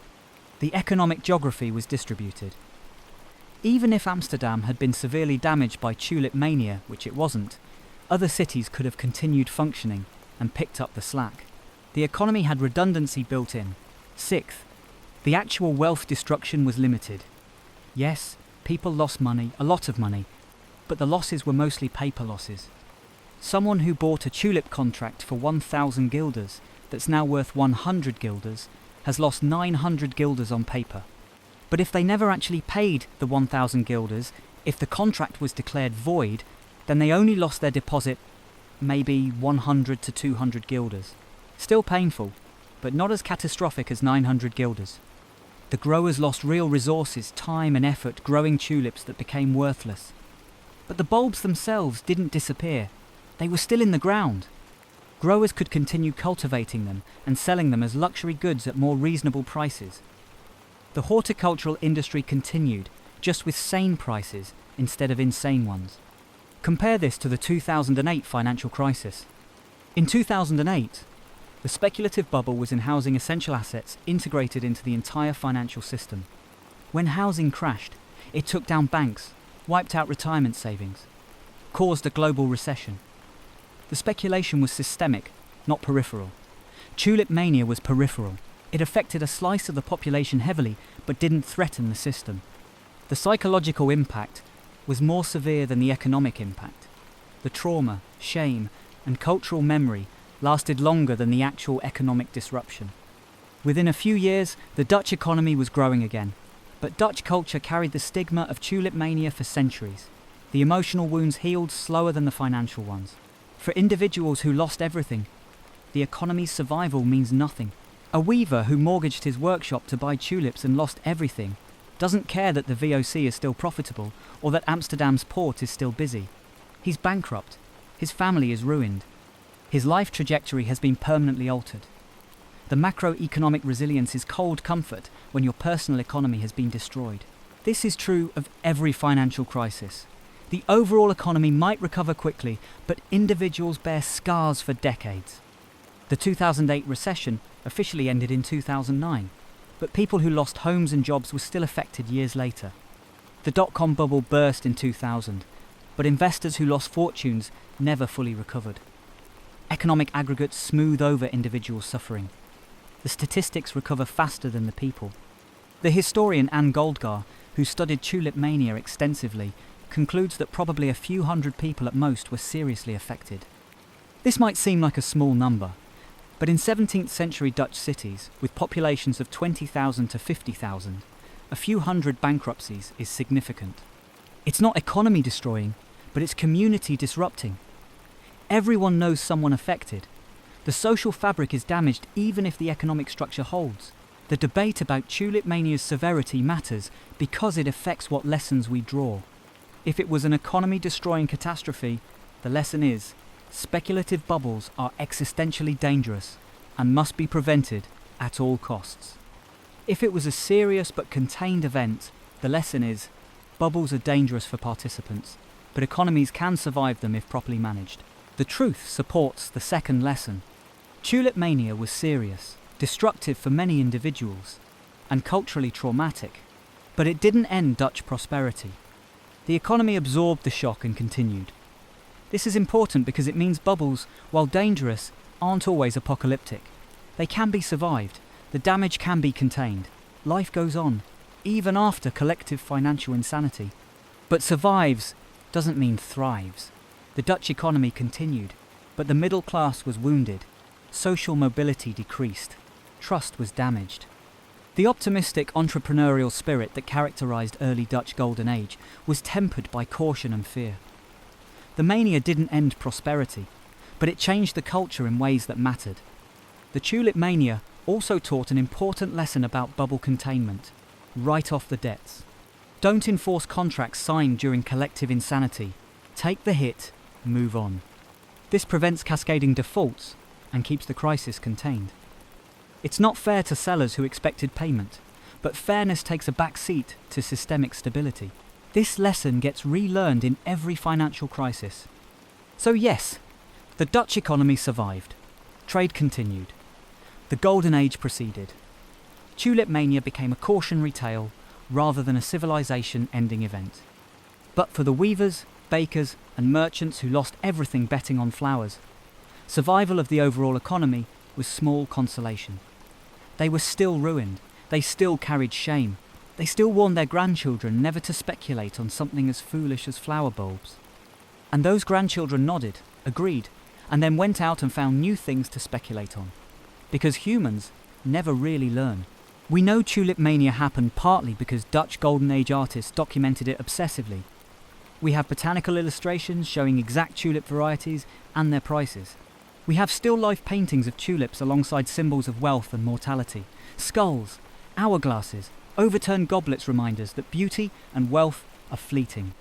The economic geography was distributed. Even if Amsterdam had been severely damaged by Tulip Mania, which it wasn't, other cities could have continued functioning and picked up the slack. The economy had redundancy built in. Sixth, the actual wealth destruction was limited. Yes, people lost money, a lot of money, but the losses were mostly paper losses. Someone who bought a tulip contract for 1,000 guilders that's now worth 100 guilders has lost 900 guilders on paper. But if they never actually paid the 1,000 guilders, if the contract was declared void, then they only lost their deposit, maybe 100 to 200 guilders. Still painful, but not as catastrophic as 900 guilders. The growers lost real resources, time and effort growing tulips that became worthless. But the bulbs themselves didn't disappear. They were still in the ground. Growers could continue cultivating them and selling them as luxury goods at more reasonable prices. The horticultural industry continued, just with sane prices instead of insane ones. Compare this to the 2008 financial crisis. In 2008, the speculative bubble was in housing essential assets integrated into the entire financial system. When housing crashed, it took down banks, wiped out retirement savings, caused a global recession. The speculation was systemic, not peripheral. Tulip Mania was peripheral. It affected a slice of the population heavily, but didn't threaten the system. The psychological impact was more severe than the economic impact. The trauma, shame, and cultural memory lasted longer than the actual economic disruption. Within a few years, the Dutch economy was growing again, but Dutch culture carried the stigma of Tulip Mania for centuries. The emotional wounds healed slower than the financial ones. For individuals who lost everything, the economy's survival means nothing. A weaver who mortgaged his workshop to buy tulips and lost everything doesn't care that the VOC is still profitable or that Amsterdam's port is still busy. He's bankrupt. His family is ruined. His life trajectory has been permanently altered. The macroeconomic resilience is cold comfort when your personal economy has been destroyed. This is true of every financial crisis. The overall economy might recover quickly, but individuals bear scars for decades. The 2008 recession officially ended in 2009, but people who lost homes and jobs were still affected years later. The dot-com bubble burst in 2000, but investors who lost fortunes never fully recovered. Economic aggregates smooth over individual suffering. The statistics recover faster than the people. The historian Anne Goldgar, who studied Tulip Mania extensively, concludes that probably a few hundred people at most were seriously affected. This might seem like a small number, but in 17th century Dutch cities, with populations of 20,000 to 50,000, a few hundred bankruptcies is significant. It's not economy destroying, but it's community disrupting. Everyone knows someone affected. The social fabric is damaged even if the economic structure holds. The debate about Tulip Mania's severity matters because it affects what lessons we draw. If it was an economy-destroying catastrophe, the lesson is, speculative bubbles are existentially dangerous and must be prevented at all costs. If it was a serious but contained event, the lesson is, bubbles are dangerous for participants, but economies can survive them if properly managed. The truth supports the second lesson. Tulip Mania was serious, destructive for many individuals, and culturally traumatic, but it didn't end Dutch prosperity. The economy absorbed the shock and continued. This is important because it means bubbles, while dangerous, aren't always apocalyptic. They can be survived, the damage can be contained. Life goes on, even after collective financial insanity. But survives doesn't mean thrives. The Dutch economy continued, but the middle class was wounded. Social mobility decreased. Trust was damaged. The optimistic entrepreneurial spirit that characterized early Dutch Golden Age was tempered by caution and fear. The mania didn't end prosperity, but it changed the culture in ways that mattered. The Tulip Mania also taught an important lesson about bubble containment. Write off the debts. Don't enforce contracts signed during collective insanity. Take the hit, move on. This prevents cascading defaults and keeps the crisis contained. It's not fair to sellers who expected payment, but fairness takes a back seat to systemic stability. This lesson gets relearned in every financial crisis. So yes, the Dutch economy survived. Trade continued. The Golden Age proceeded. Tulip Mania became a cautionary tale rather than a civilization-ending event. But for the weavers, bakers, and merchants who lost everything betting on flowers, survival of the overall economy was small consolation. They were still ruined. They still carried shame. They still warned their grandchildren never to speculate on something as foolish as flower bulbs. And those grandchildren nodded, agreed, and then went out and found new things to speculate on. Because humans never really learn. We know Tulip Mania happened partly because Dutch Golden Age artists documented it obsessively. We have botanical illustrations showing exact tulip varieties and their prices. We have still-life paintings of tulips alongside symbols of wealth and mortality, skulls, hourglasses, overturned goblets reminders that beauty and wealth are fleeting.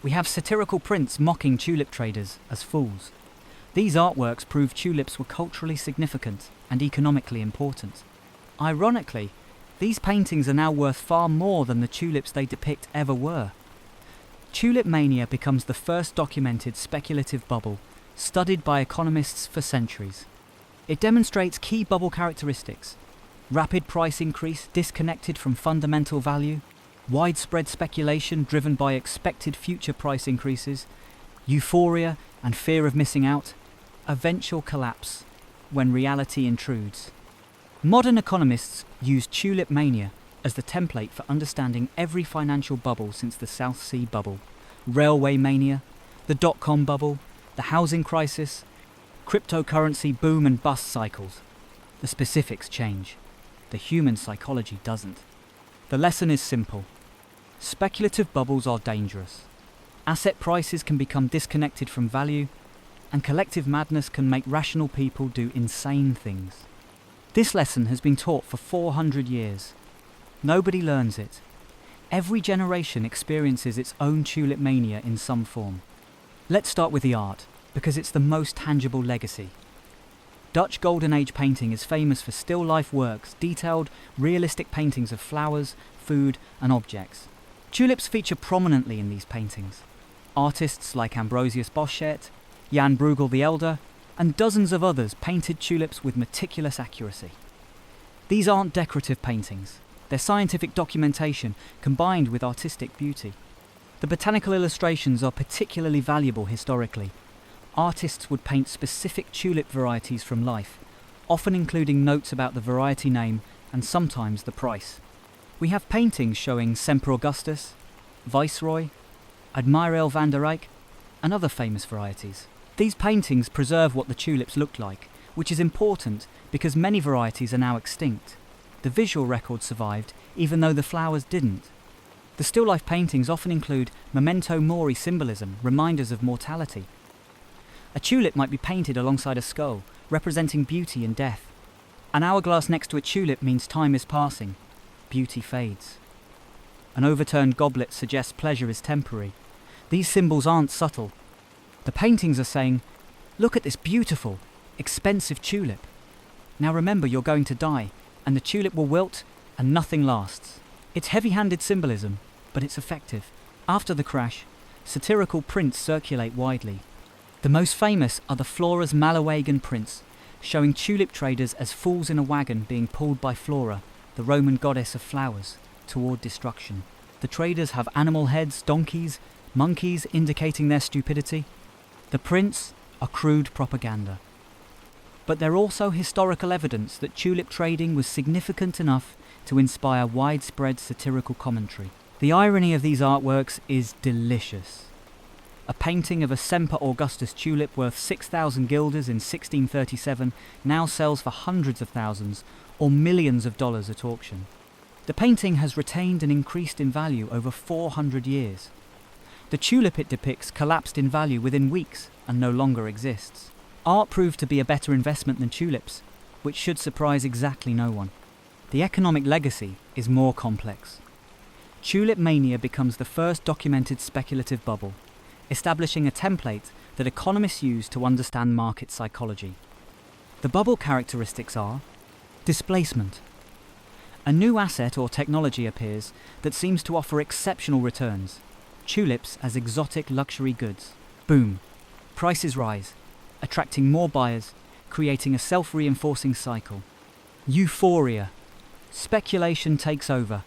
We have satirical prints mocking tulip traders as fools. These artworks prove tulips were culturally significant and economically important. Ironically, these paintings are now worth far more than the tulips they depict ever were. Tulip Mania becomes the first documented speculative bubble studied by economists for centuries. It demonstrates key bubble characteristics: rapid price increase disconnected from fundamental value, widespread speculation driven by expected future price increases, euphoria and fear of missing out, eventual collapse when reality intrudes. Modern economists use Tulip Mania as the template for understanding every financial bubble since the South Sea bubble, railway mania, the dot-com bubble, the housing crisis, cryptocurrency boom and bust cycles. The specifics change. The human psychology doesn't. The lesson is simple. Speculative bubbles are dangerous. Asset prices can become disconnected from value, and collective madness can make rational people do insane things. This lesson has been taught for 400 years. Nobody learns it. Every generation experiences its own Tulip Mania in some form. Let's start with the art, because it's the most tangible legacy. Dutch Golden Age painting is famous for still-life works, detailed, realistic paintings of flowers, food, and objects. Tulips feature prominently in these paintings. Artists like Ambrosius Boschert, Jan Bruegel the Elder, and dozens of others painted tulips with meticulous accuracy. These aren't decorative paintings. They're scientific documentation combined with artistic beauty. The botanical illustrations are particularly valuable historically. Artists would paint specific tulip varieties from life, often including notes about the variety name and sometimes the price. We have paintings showing Semper Augustus, Viceroy, Admiral van der Eyck, and other famous varieties. These paintings preserve what the tulips looked like, which is important because many varieties are now extinct. The visual record survived, even though the flowers didn't. The still-life paintings often include memento mori symbolism, reminders of mortality. A tulip might be painted alongside a skull, representing beauty and death. An hourglass next to a tulip means time is passing. Beauty fades. An overturned goblet suggests pleasure is temporary. These symbols aren't subtle. The paintings are saying, look at this beautiful, expensive tulip. Now remember you're going to die, and the tulip will wilt, and nothing lasts. It's heavy-handed symbolism, but it's effective. After the crash, satirical prints circulate widely. The most famous are the Flora's Malawagan prints, showing tulip traders as fools in a wagon being pulled by Flora, the Roman goddess of flowers, toward destruction. The traders have animal heads, donkeys, monkeys indicating their stupidity. The prints are crude propaganda. But they're also historical evidence that tulip trading was significant enough to inspire widespread satirical commentary. The irony of these artworks is delicious. A painting of a Semper Augustus tulip worth 6,000 guilders in 1637 now sells for hundreds of thousands or millions of dollars at auction. The painting has retained and increased in value over 400 years. The tulip it depicts collapsed in value within weeks and no longer exists. Art proved to be a better investment than tulips, which should surprise exactly no one. The economic legacy is more complex. Tulip Mania becomes the first documented speculative bubble, establishing a template that economists use to understand market psychology. The bubble characteristics are displacement. A new asset or technology appears that seems to offer exceptional returns. Tulips as exotic luxury goods. Boom. Prices rise, attracting more buyers, creating a self-reinforcing cycle. Euphoria. Speculation takes over.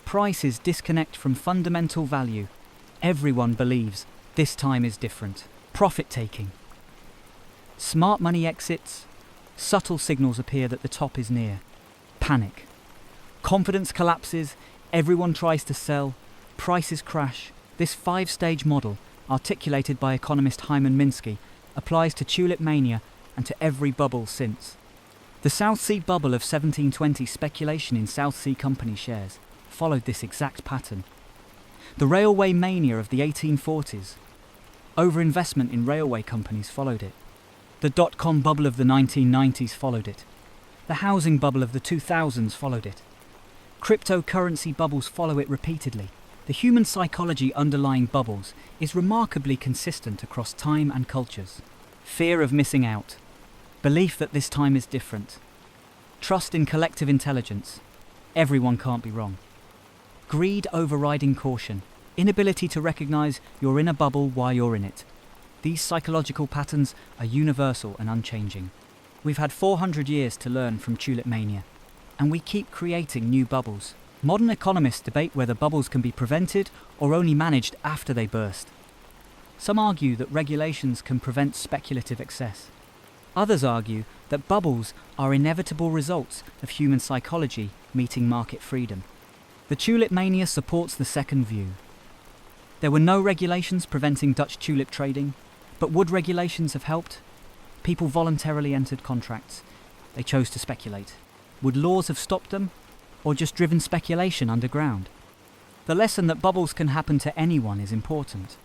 Prices disconnect from fundamental value. Everyone believes this time is different. Profit-taking. Smart money exits. Subtle signals appear that the top is near. Panic. Confidence collapses. Everyone tries to sell. Prices crash. This 5-stage model, articulated by economist Hyman Minsky, applies to Tulip Mania and to every bubble since. The South Sea bubble of 1720 speculation in South Sea Company shares followed this exact pattern. The railway mania of the 1840s, overinvestment in railway companies followed it. The dot-com bubble of the 1990s followed it. The housing bubble of the 2000s followed it. Cryptocurrency bubbles follow it repeatedly. The human psychology underlying bubbles is remarkably consistent across time and cultures. Fear of missing out. Belief that this time is different. Trust in collective intelligence. Everyone can't be wrong. Greed overriding caution. Inability to recognize you're in a bubble while you're in it. These psychological patterns are universal and unchanging. We've had 400 years to learn from Tulip Mania, and we keep creating new bubbles. Modern economists debate whether bubbles can be prevented or only managed after they burst. Some argue that regulations can prevent speculative excess. Others argue that bubbles are inevitable results of human psychology meeting market freedom. The Tulip Mania supports the second view. There were no regulations preventing Dutch tulip trading, but would regulations have helped? People voluntarily entered contracts. They chose to speculate. Would laws have stopped them, or just driven speculation underground? The lesson that bubbles can happen to anyone is important.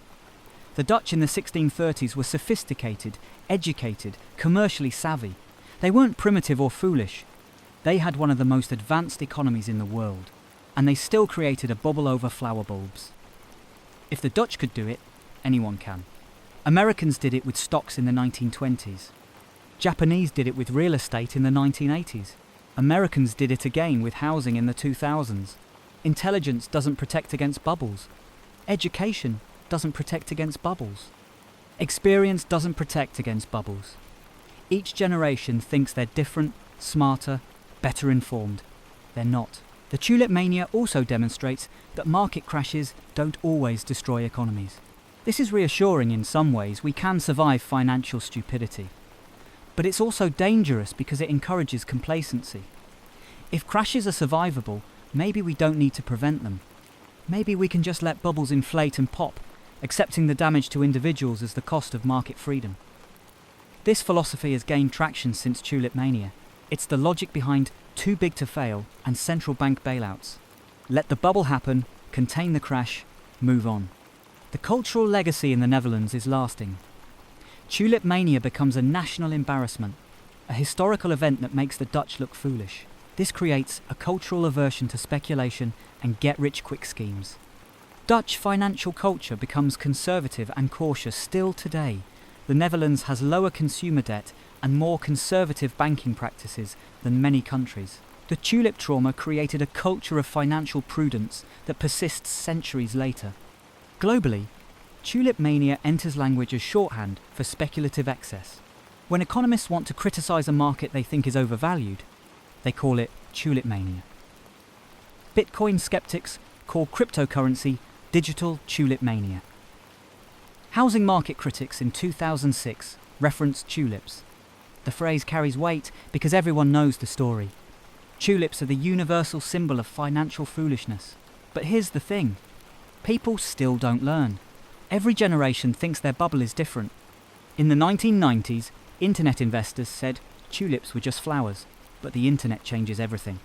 The Dutch in the 1630s were sophisticated, educated, commercially savvy. They weren't primitive or foolish. They had one of the most advanced economies in the world, and they still created a bubble over flower bulbs. If the Dutch could do it, anyone can. Americans did it with stocks in the 1920s. Japanese did it with real estate in the 1980s. Americans did it again with housing in the 2000s. Intelligence doesn't protect against bubbles. Education doesn't protect against bubbles. Experience doesn't protect against bubbles. Each generation thinks they're different, smarter, better informed. They're not. The Tulip Mania also demonstrates that market crashes don't always destroy economies. This is reassuring in some ways. We can survive financial stupidity. But it's also dangerous because it encourages complacency. If crashes are survivable, maybe we don't need to prevent them. Maybe we can just let bubbles inflate and pop, accepting the damage to individuals as the cost of market freedom. This philosophy has gained traction since Tulip Mania. It's the logic behind too big to fail and central bank bailouts. Let the bubble happen, contain the crash, move on. The cultural legacy in the Netherlands is lasting. Tulip Mania becomes a national embarrassment, a historical event that makes the Dutch look foolish. This creates a cultural aversion to speculation and get-rich-quick schemes. Dutch financial culture becomes conservative and cautious still today. The Netherlands has lower consumer debt and more conservative banking practices than many countries. The tulip trauma created a culture of financial prudence that persists centuries later. Globally, Tulip Mania enters language as shorthand for speculative excess. When economists want to criticize a market they think is overvalued, they call it Tulip Mania. Bitcoin skeptics call cryptocurrency digital Tulip Mania. Housing market critics in 2006 referenced tulips. The phrase carries weight because everyone knows the story. Tulips are the universal symbol of financial foolishness. But here's the thing. People still don't learn. Every generation thinks their bubble is different. In the 1990s, internet investors said tulips were just flowers, but the internet changes everything.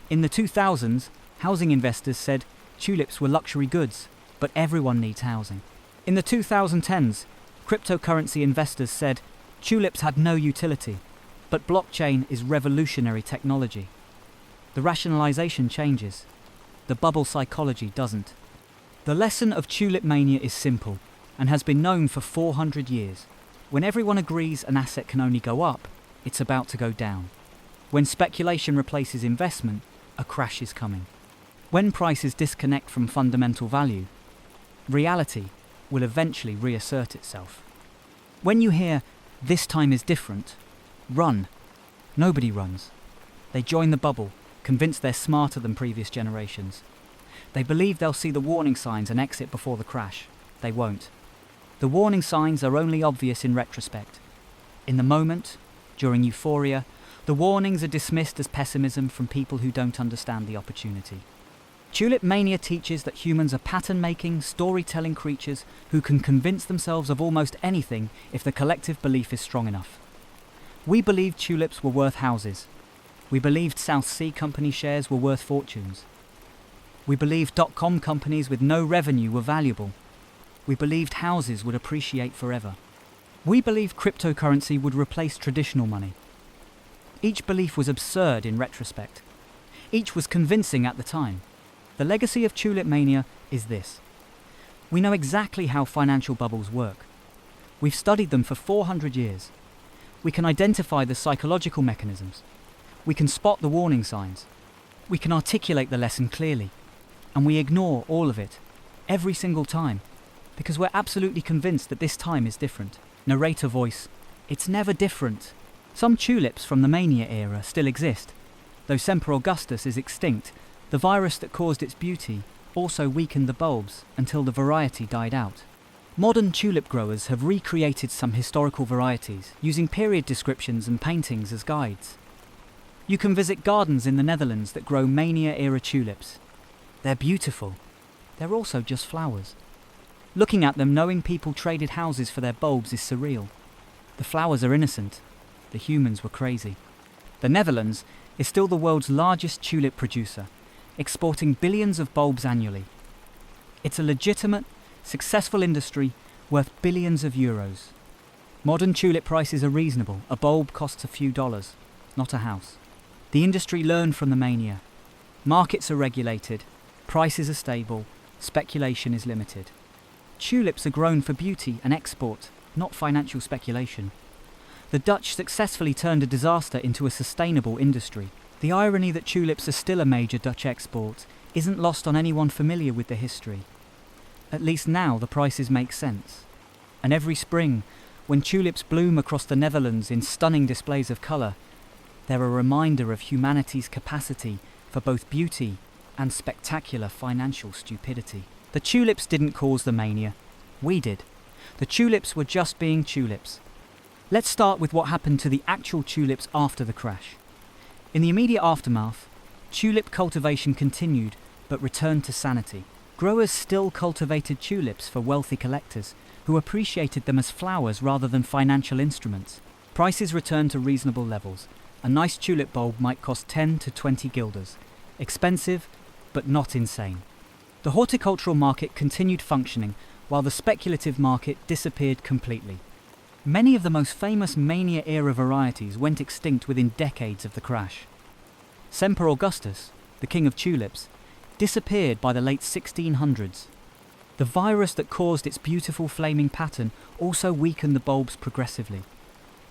In the 2000s, housing investors said tulips were luxury goods, but everyone needs housing. In the 2010s, cryptocurrency investors said tulips had no utility, but blockchain is revolutionary technology. The rationalization changes. The bubble psychology doesn't. The lesson of Tulip Mania is simple and has been known for 400 years. When everyone agrees an asset can only go up, it's about to go down. When speculation replaces investment, a crash is coming. When prices disconnect from fundamental value, reality will eventually reassert itself. When you hear, "This time is different," run. Nobody runs. They join the bubble, convinced they're smarter than previous generations. They believe they'll see the warning signs and exit before the crash. They won't. The warning signs are only obvious in retrospect. In the moment, during euphoria, the warnings are dismissed as pessimism from people who don't understand the opportunity. Tulip Mania teaches that humans are pattern-making, storytelling creatures who can convince themselves of almost anything if the collective belief is strong enough. We believed tulips were worth houses. We believed South Sea Company shares were worth fortunes. We believed .com companies with no revenue were valuable. We believed houses would appreciate forever. We believed cryptocurrency would replace traditional money. Each belief was absurd in retrospect. Each was convincing at the time. The legacy of Tulip Mania is this. We know exactly how financial bubbles work. We've studied them for 400 years. We can identify the psychological mechanisms. We can spot the warning signs. We can articulate the lesson clearly. And we ignore all of it, every single time, because we're absolutely convinced that this time is different. Narrator voice, it's never different. Some tulips from the Mania era still exist. Though Semper Augustus is extinct, the virus that caused its beauty also weakened the bulbs until the variety died out. Modern tulip growers have recreated some historical varieties, using period descriptions and paintings as guides. You can visit gardens in the Netherlands that grow Mania-era tulips. They're beautiful. They're also just flowers. Looking at them, knowing people traded houses for their bulbs is surreal. The flowers are innocent. The humans were crazy. The Netherlands is still the world's largest tulip producer, exporting billions of bulbs annually. It's a legitimate, successful industry worth billions of euros. Modern tulip prices are reasonable. A bulb costs a few dollars, not a house. The industry learned from the mania. Markets are regulated, prices are stable, speculation is limited. Tulips are grown for beauty and export, not financial speculation. The Dutch successfully turned a disaster into a sustainable industry. The irony that tulips are still a major Dutch export isn't lost on anyone familiar with the history. At least now the prices make sense. And every spring, when tulips bloom across the Netherlands in stunning displays of colour, they're a reminder of humanity's capacity for both beauty and spectacular financial stupidity. The tulips didn't cause the mania. We did. The tulips were just being tulips. Let's start with what happened to the actual tulips after the crash. In the immediate aftermath, tulip cultivation continued but returned to sanity. Growers still cultivated tulips for wealthy collectors who appreciated them as flowers rather than financial instruments. Prices returned to reasonable levels. A nice tulip bulb might cost 10 to 20 guilders. Expensive, but not insane. The horticultural market continued functioning while the speculative market disappeared completely. Many of the most famous Mania-era varieties went extinct within decades of the crash. Semper Augustus, the king of tulips, disappeared by the late 1600s. The virus that caused its beautiful flaming pattern also weakened the bulbs progressively.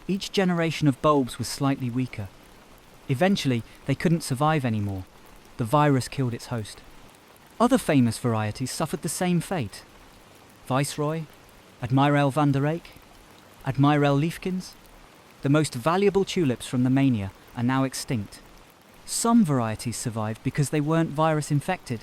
Each generation of bulbs was slightly weaker. Eventually, they couldn't survive anymore. The virus killed its host. Other famous varieties suffered the same fate. Viceroy, Admirael van der Eyck, Admirael Liefkens. The most valuable tulips from the mania are now extinct. Some varieties survived because they weren't virus infected,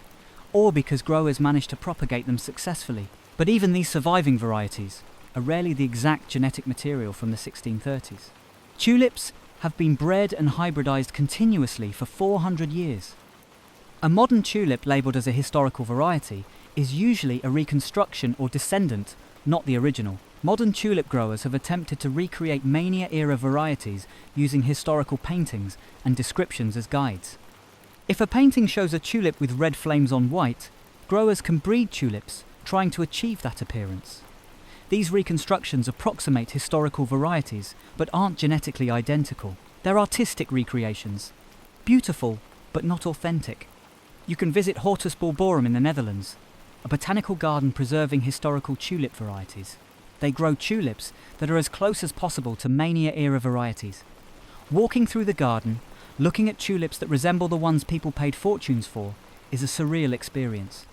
or because growers managed to propagate them successfully. But even these surviving varieties are rarely the exact genetic material from the 1630s. Tulips have been bred and hybridized continuously for 400 years. A modern tulip labelled as a historical variety is usually a reconstruction or descendant, not the original. Modern tulip growers have attempted to recreate Mania-era varieties using historical paintings and descriptions as guides. If a painting shows a tulip with red flames on white, growers can breed tulips, trying to achieve that appearance. These reconstructions approximate historical varieties, but aren't genetically identical. They're artistic recreations. Beautiful, but not authentic. You can visit Hortus Borborum in the Netherlands, a botanical garden preserving historical tulip varieties. They grow tulips that are as close as possible to Mania-era varieties. Walking through the garden, looking at tulips that resemble the ones people paid fortunes for, is a surreal experience.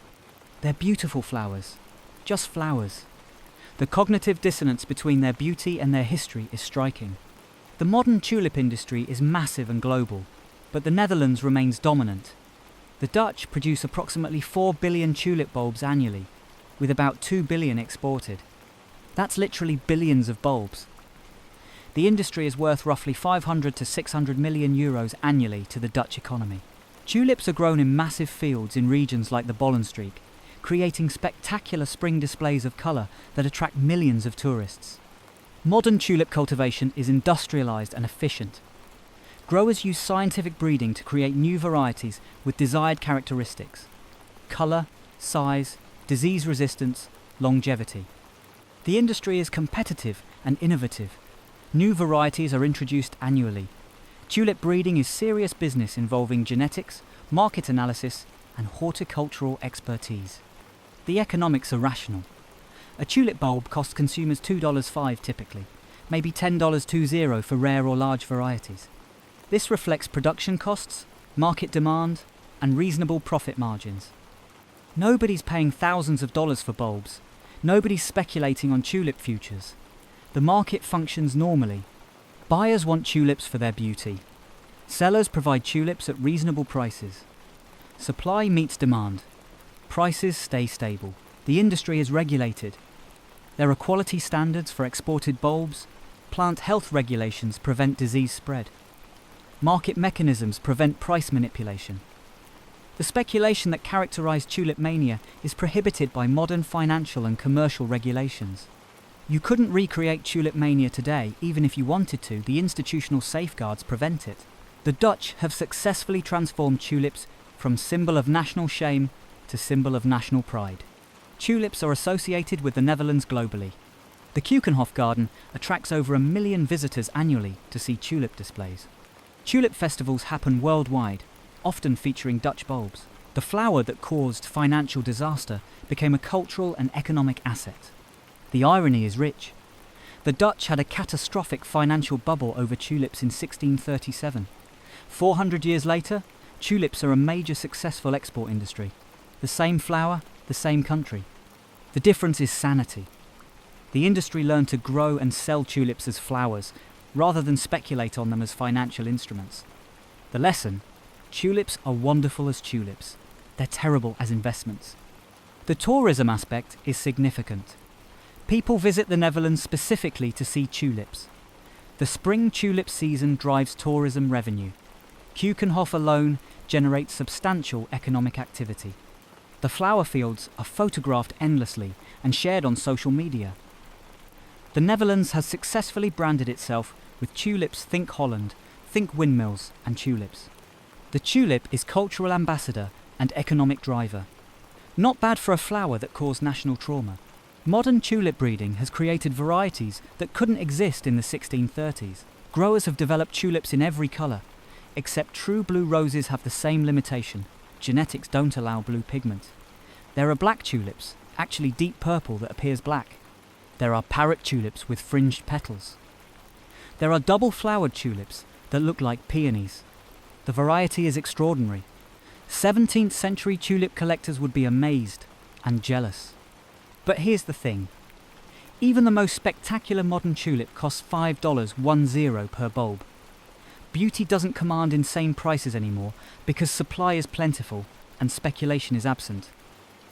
They're beautiful flowers, just flowers. The cognitive dissonance between their beauty and their history is striking. The modern tulip industry is massive and global, but the Netherlands remains dominant. The Dutch produce approximately 4 billion tulip bulbs annually, with about 2 billion exported. That's literally billions of bulbs. The industry is worth roughly 500 to 600 million euros annually to the Dutch economy. Tulips are grown in massive fields in regions like the Bollenstreek, creating spectacular spring displays of colour that attract millions of tourists. Modern tulip cultivation is industrialised and efficient. Growers use scientific breeding to create new varieties with desired characteristics: colour, size, disease resistance, longevity. The industry is competitive and innovative. New varieties are introduced annually. Tulip breeding is serious business involving genetics, market analysis, and horticultural expertise. The economics are rational. A tulip bulb costs consumers $2.05 typically, maybe $10.20 for rare or large varieties. This reflects production costs, market demand, and reasonable profit margins. Nobody's paying thousands of dollars for bulbs. Nobody's speculating on tulip futures. The market functions normally. Buyers want tulips for their beauty. Sellers provide tulips at reasonable prices. Supply meets demand. Prices stay stable. The industry is regulated. There are quality standards for exported bulbs. Plant health regulations prevent disease spread. Market mechanisms prevent price manipulation. The speculation that characterized Tulip Mania is prohibited by modern financial and commercial regulations. You couldn't recreate Tulip Mania today, even if you wanted to. The institutional safeguards prevent it. The Dutch have successfully transformed tulips from symbol of national shame to symbol of national pride. Tulips are associated with the Netherlands globally. The Keukenhof Garden attracts over 1 million visitors annually to see tulip displays. Tulip festivals happen worldwide, often featuring Dutch bulbs. The flower that caused financial disaster became a cultural and economic asset. The irony is rich. The Dutch had a catastrophic financial bubble over tulips in 1637. 400 years later, tulips are a major successful export industry. The same flower, the same country. The difference is sanity. The industry learned to grow and sell tulips as flowers, rather than speculate on them as financial instruments. The lesson: tulips are wonderful as tulips. They're terrible as investments. The tourism aspect is significant. People visit the Netherlands specifically to see tulips. The spring tulip season drives tourism revenue. Keukenhof alone generates substantial economic activity. The flower fields are photographed endlessly and shared on social media. The Netherlands has successfully branded itself with tulips. Think Holland, think windmills and tulips. The tulip is cultural ambassador and economic driver. Not bad for a flower that caused national trauma. Modern tulip breeding has created varieties that couldn't exist in the 1630s. Growers have developed tulips in every colour, except true blue roses have the same limitation. Genetics don't allow blue pigment. There are black tulips, actually deep purple that appears black. There are parrot tulips with fringed petals. There are double-flowered tulips that look like peonies. The variety is extraordinary. 17th century tulip collectors would be amazed and jealous. But here's the thing. Even the most spectacular modern tulip costs $5.10 per bulb. Beauty doesn't command insane prices anymore because supply is plentiful and speculation is absent.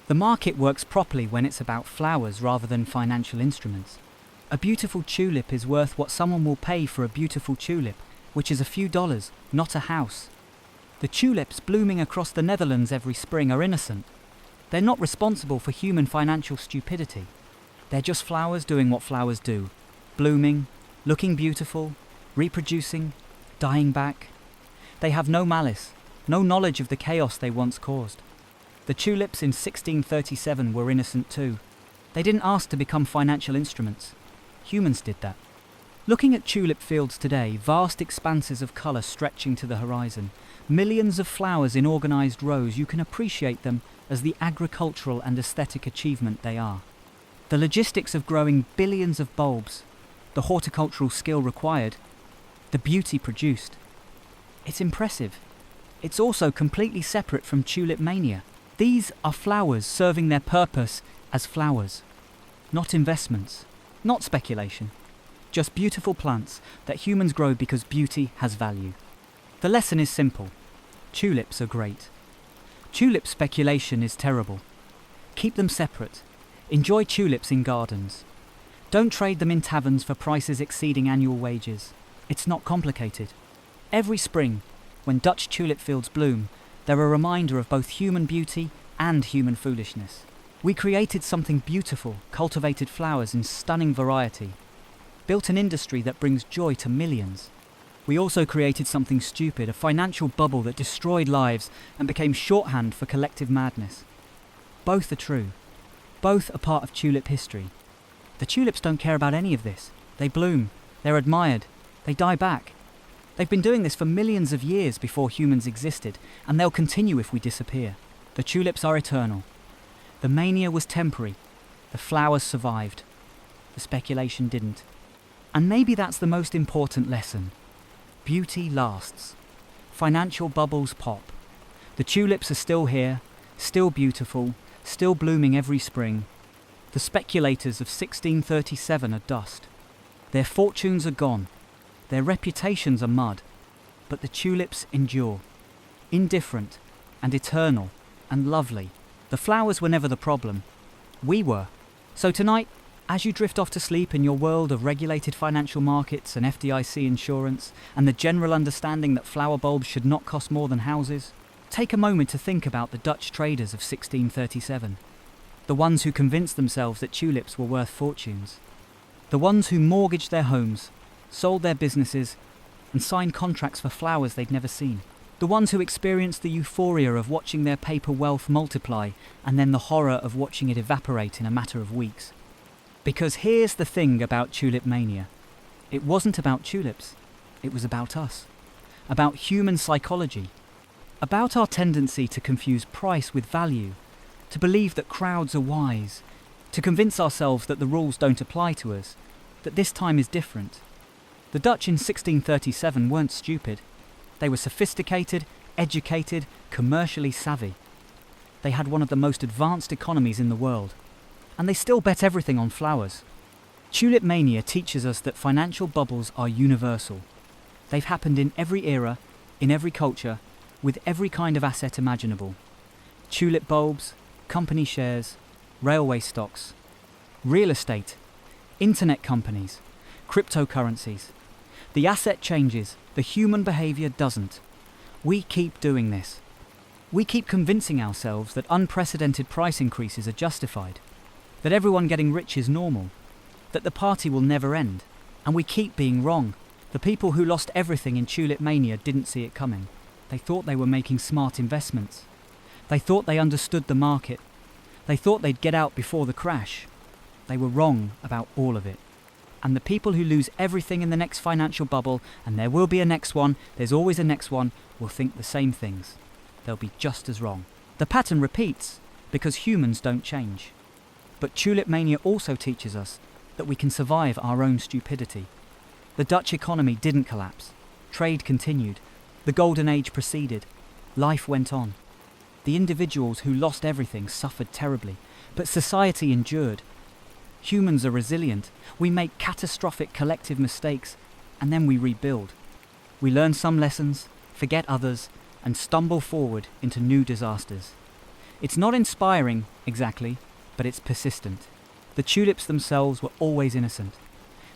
The market works properly when it's about flowers rather than financial instruments. A beautiful tulip is worth what someone will pay for a beautiful tulip, which is a few dollars, not a house. The tulips blooming across the Netherlands every spring are innocent. They're not responsible for human financial stupidity. They're just flowers doing what flowers do. Blooming, looking beautiful, reproducing, dying back. They have no malice. no knowledge of the chaos they once caused. The tulips in 1637 were innocent too. They didn't ask to become financial instruments. Humans did that. Looking at tulip fields today, vast expanses of colour stretching to the horizon, millions of flowers in organised rows, you can appreciate them as the agricultural and aesthetic achievement they are. The logistics of growing billions of bulbs, the horticultural skill required, the beauty produced. It's impressive. It's also completely separate from Tulip Mania. These are flowers serving their purpose as flowers, not investments, not speculation, just beautiful plants that humans grow because beauty has value. The lesson is simple. Tulips are great. Tulip speculation is terrible. Keep them separate. Enjoy tulips in gardens. Don't trade them in taverns for prices exceeding annual wages. It's not complicated. Every spring, when Dutch tulip fields bloom, they're a reminder of both human beauty and human foolishness. We created something beautiful, cultivated flowers in stunning variety, built an industry that brings joy to millions. We also created something stupid, a financial bubble that destroyed lives and became shorthand for collective madness. Both are true. Both are part of tulip history. The tulips don't care about any of this. They bloom, they're admired, they die back. They've been doing this for millions of years before humans existed, and they'll continue if we disappear. The tulips are eternal. The mania was temporary. The flowers survived. The speculation didn't. And maybe that's the most important lesson. Beauty lasts. Financial bubbles pop. The tulips are still here, still beautiful, still blooming every spring. The speculators of 1637 are dust. Their fortunes are gone. Their reputations are mud. But the tulips endure. Indifferent and eternal and lovely. The flowers were never the problem. We were. So tonight, as you drift off to sleep in your world of regulated financial markets and FDIC insurance and the general understanding that flower bulbs should not cost more than houses, take a moment to think about the Dutch traders of 1637. The ones who convinced themselves that tulips were worth fortunes. The ones who mortgaged their homes, sold their businesses, and signed contracts for flowers they'd never seen. The ones who experienced the euphoria of watching their paper wealth multiply and then the horror of watching it evaporate in a matter of weeks. Because here's the thing about Tulip Mania. It wasn't about tulips. It was about us. About human psychology. About our tendency to confuse price with value. To believe that crowds are wise. To convince ourselves that the rules don't apply to us. That this time is different. The Dutch in 1637 weren't stupid. They were sophisticated, educated, commercially savvy. They had one of the most advanced economies in the world. And they still bet everything on flowers. Tulip Mania teaches us that financial bubbles are universal. They've happened in every era, in every culture, with every kind of asset imaginable. Tulip bulbs, company shares, railway stocks, real estate, internet companies, cryptocurrencies. The asset changes, the human behaviour doesn't. We keep doing this. We keep convincing ourselves that unprecedented price increases are justified, that everyone getting rich is normal, that the party will never end, and we keep being wrong. The people who lost everything in Tulip Mania didn't see it coming. They thought they were making smart investments. They thought they understood the market. They thought they'd get out before the crash. They were wrong about all of it. And the people who lose everything in the next financial bubble, and there will be a next one, there's always a next one, will think the same things. They'll be just as wrong. The pattern repeats, because humans don't change. But Tulip Mania also teaches us that we can survive our own stupidity. The Dutch economy didn't collapse. Trade continued. The golden age proceeded. Life went on. The individuals who lost everything suffered terribly, but society endured. Humans are resilient. We make catastrophic collective mistakes, and then we rebuild. We learn some lessons, forget others, and stumble forward into new disasters. It's not inspiring, exactly, but it's persistent. The tulips themselves were always innocent.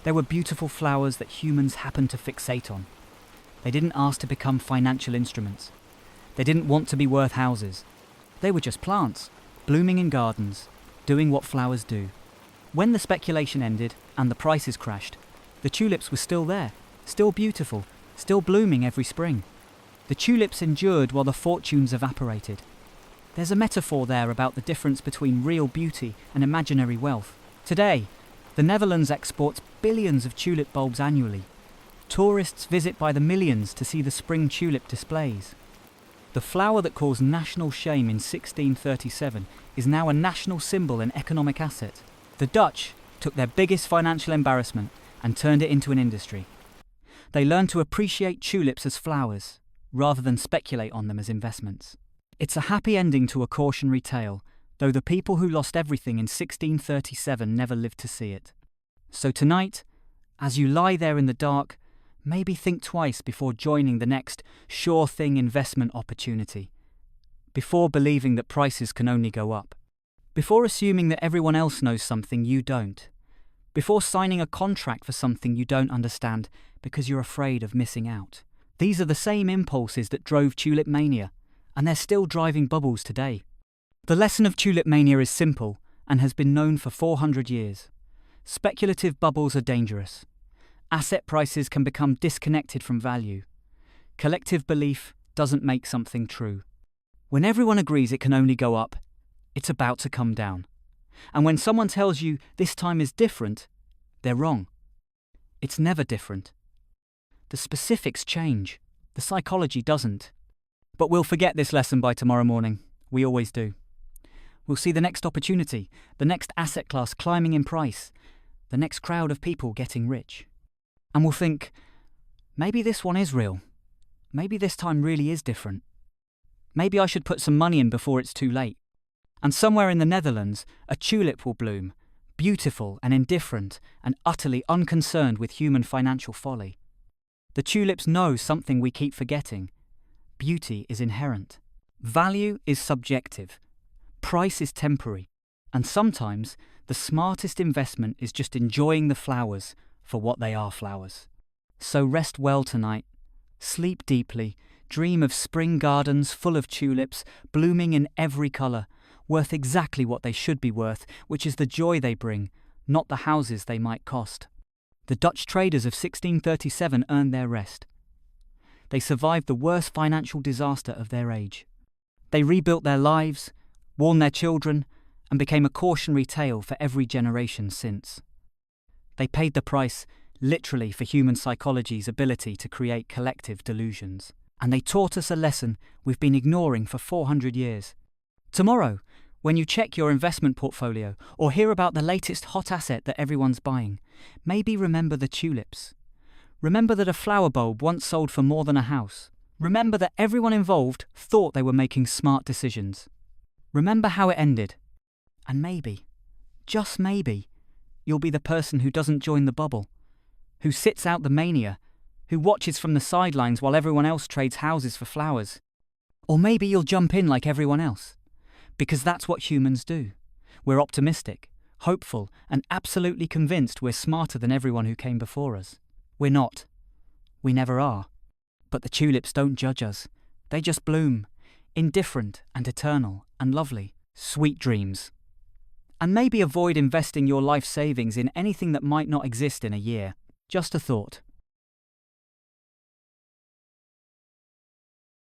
They were beautiful flowers that humans happened to fixate on. They didn't ask to become financial instruments. They didn't want to be worth houses. They were just plants, blooming in gardens, doing what flowers do. When the speculation ended and the prices crashed, the tulips were still there, still beautiful, still blooming every spring. The tulips endured while the fortunes evaporated. There's a metaphor there about the difference between real beauty and imaginary wealth. Today, the Netherlands exports billions of tulip bulbs annually. Tourists visit by the millions to see the spring tulip displays. The flower that caused national shame in 1637 is now a national symbol and economic asset. The Dutch took their biggest financial embarrassment and turned it into an industry. They learned to appreciate tulips as flowers, rather than speculate on them as investments. It's a happy ending to a cautionary tale, though the people who lost everything in 1637 never lived to see it. So tonight, as you lie there in the dark, maybe think twice before joining the next sure thing investment opportunity. Before believing that prices can only go up. Before assuming that everyone else knows something you don't. Before signing a contract for something you don't understand because you're afraid of missing out. These are the same impulses that drove Tulip Mania, and they're still driving bubbles today. The lesson of Tulip Mania is simple and has been known for 400 years. Speculative bubbles are dangerous. Asset prices can become disconnected from value. Collective belief doesn't make something true. When everyone agrees it can only go up, it's about to come down. And when someone tells you this time is different, they're wrong. It's never different. The specifics change. The psychology doesn't. But we'll forget this lesson by tomorrow morning. We always do. We'll see the next opportunity, the next asset class climbing in price, the next crowd of people getting rich. And we'll think, maybe this one is real. Maybe this time really is different. Maybe I should put some money in before it's too late. And somewhere in the Netherlands, a tulip will bloom, beautiful and indifferent and utterly unconcerned with human financial folly. The tulips know something we keep forgetting. Beauty is inherent. Value is subjective. Price is temporary. And sometimes the smartest investment is just enjoying the flowers for what they are, flowers. So rest well tonight. Sleep deeply. Dream of spring gardens full of tulips, blooming in every colour, worth exactly what they should be worth, which is the joy they bring, not the houses they might cost. The Dutch traders of 1637 earned their rest. They survived the worst financial disaster of their age. They rebuilt their lives, warned their children, and became a cautionary tale for every generation since. They paid the price, literally, for human psychology's ability to create collective delusions. And they taught us a lesson we've been ignoring for 400 years. Tomorrow, when you check your investment portfolio or hear about the latest hot asset that everyone's buying, maybe remember the tulips. Remember that a flower bulb once sold for more than a house. Remember that everyone involved thought they were making smart decisions. Remember how it ended. And maybe, just maybe, you'll be the person who doesn't join the bubble, who sits out the mania, who watches from the sidelines while everyone else trades houses for flowers. Or maybe you'll jump in like everyone else. Because that's what humans do. We're optimistic, hopeful, and absolutely convinced we're smarter than everyone who came before us. We're not. We never are. But the tulips don't judge us. They just bloom, indifferent and eternal and lovely. Sweet dreams. And maybe avoid investing your life savings in anything that might not exist in a year. Just a thought.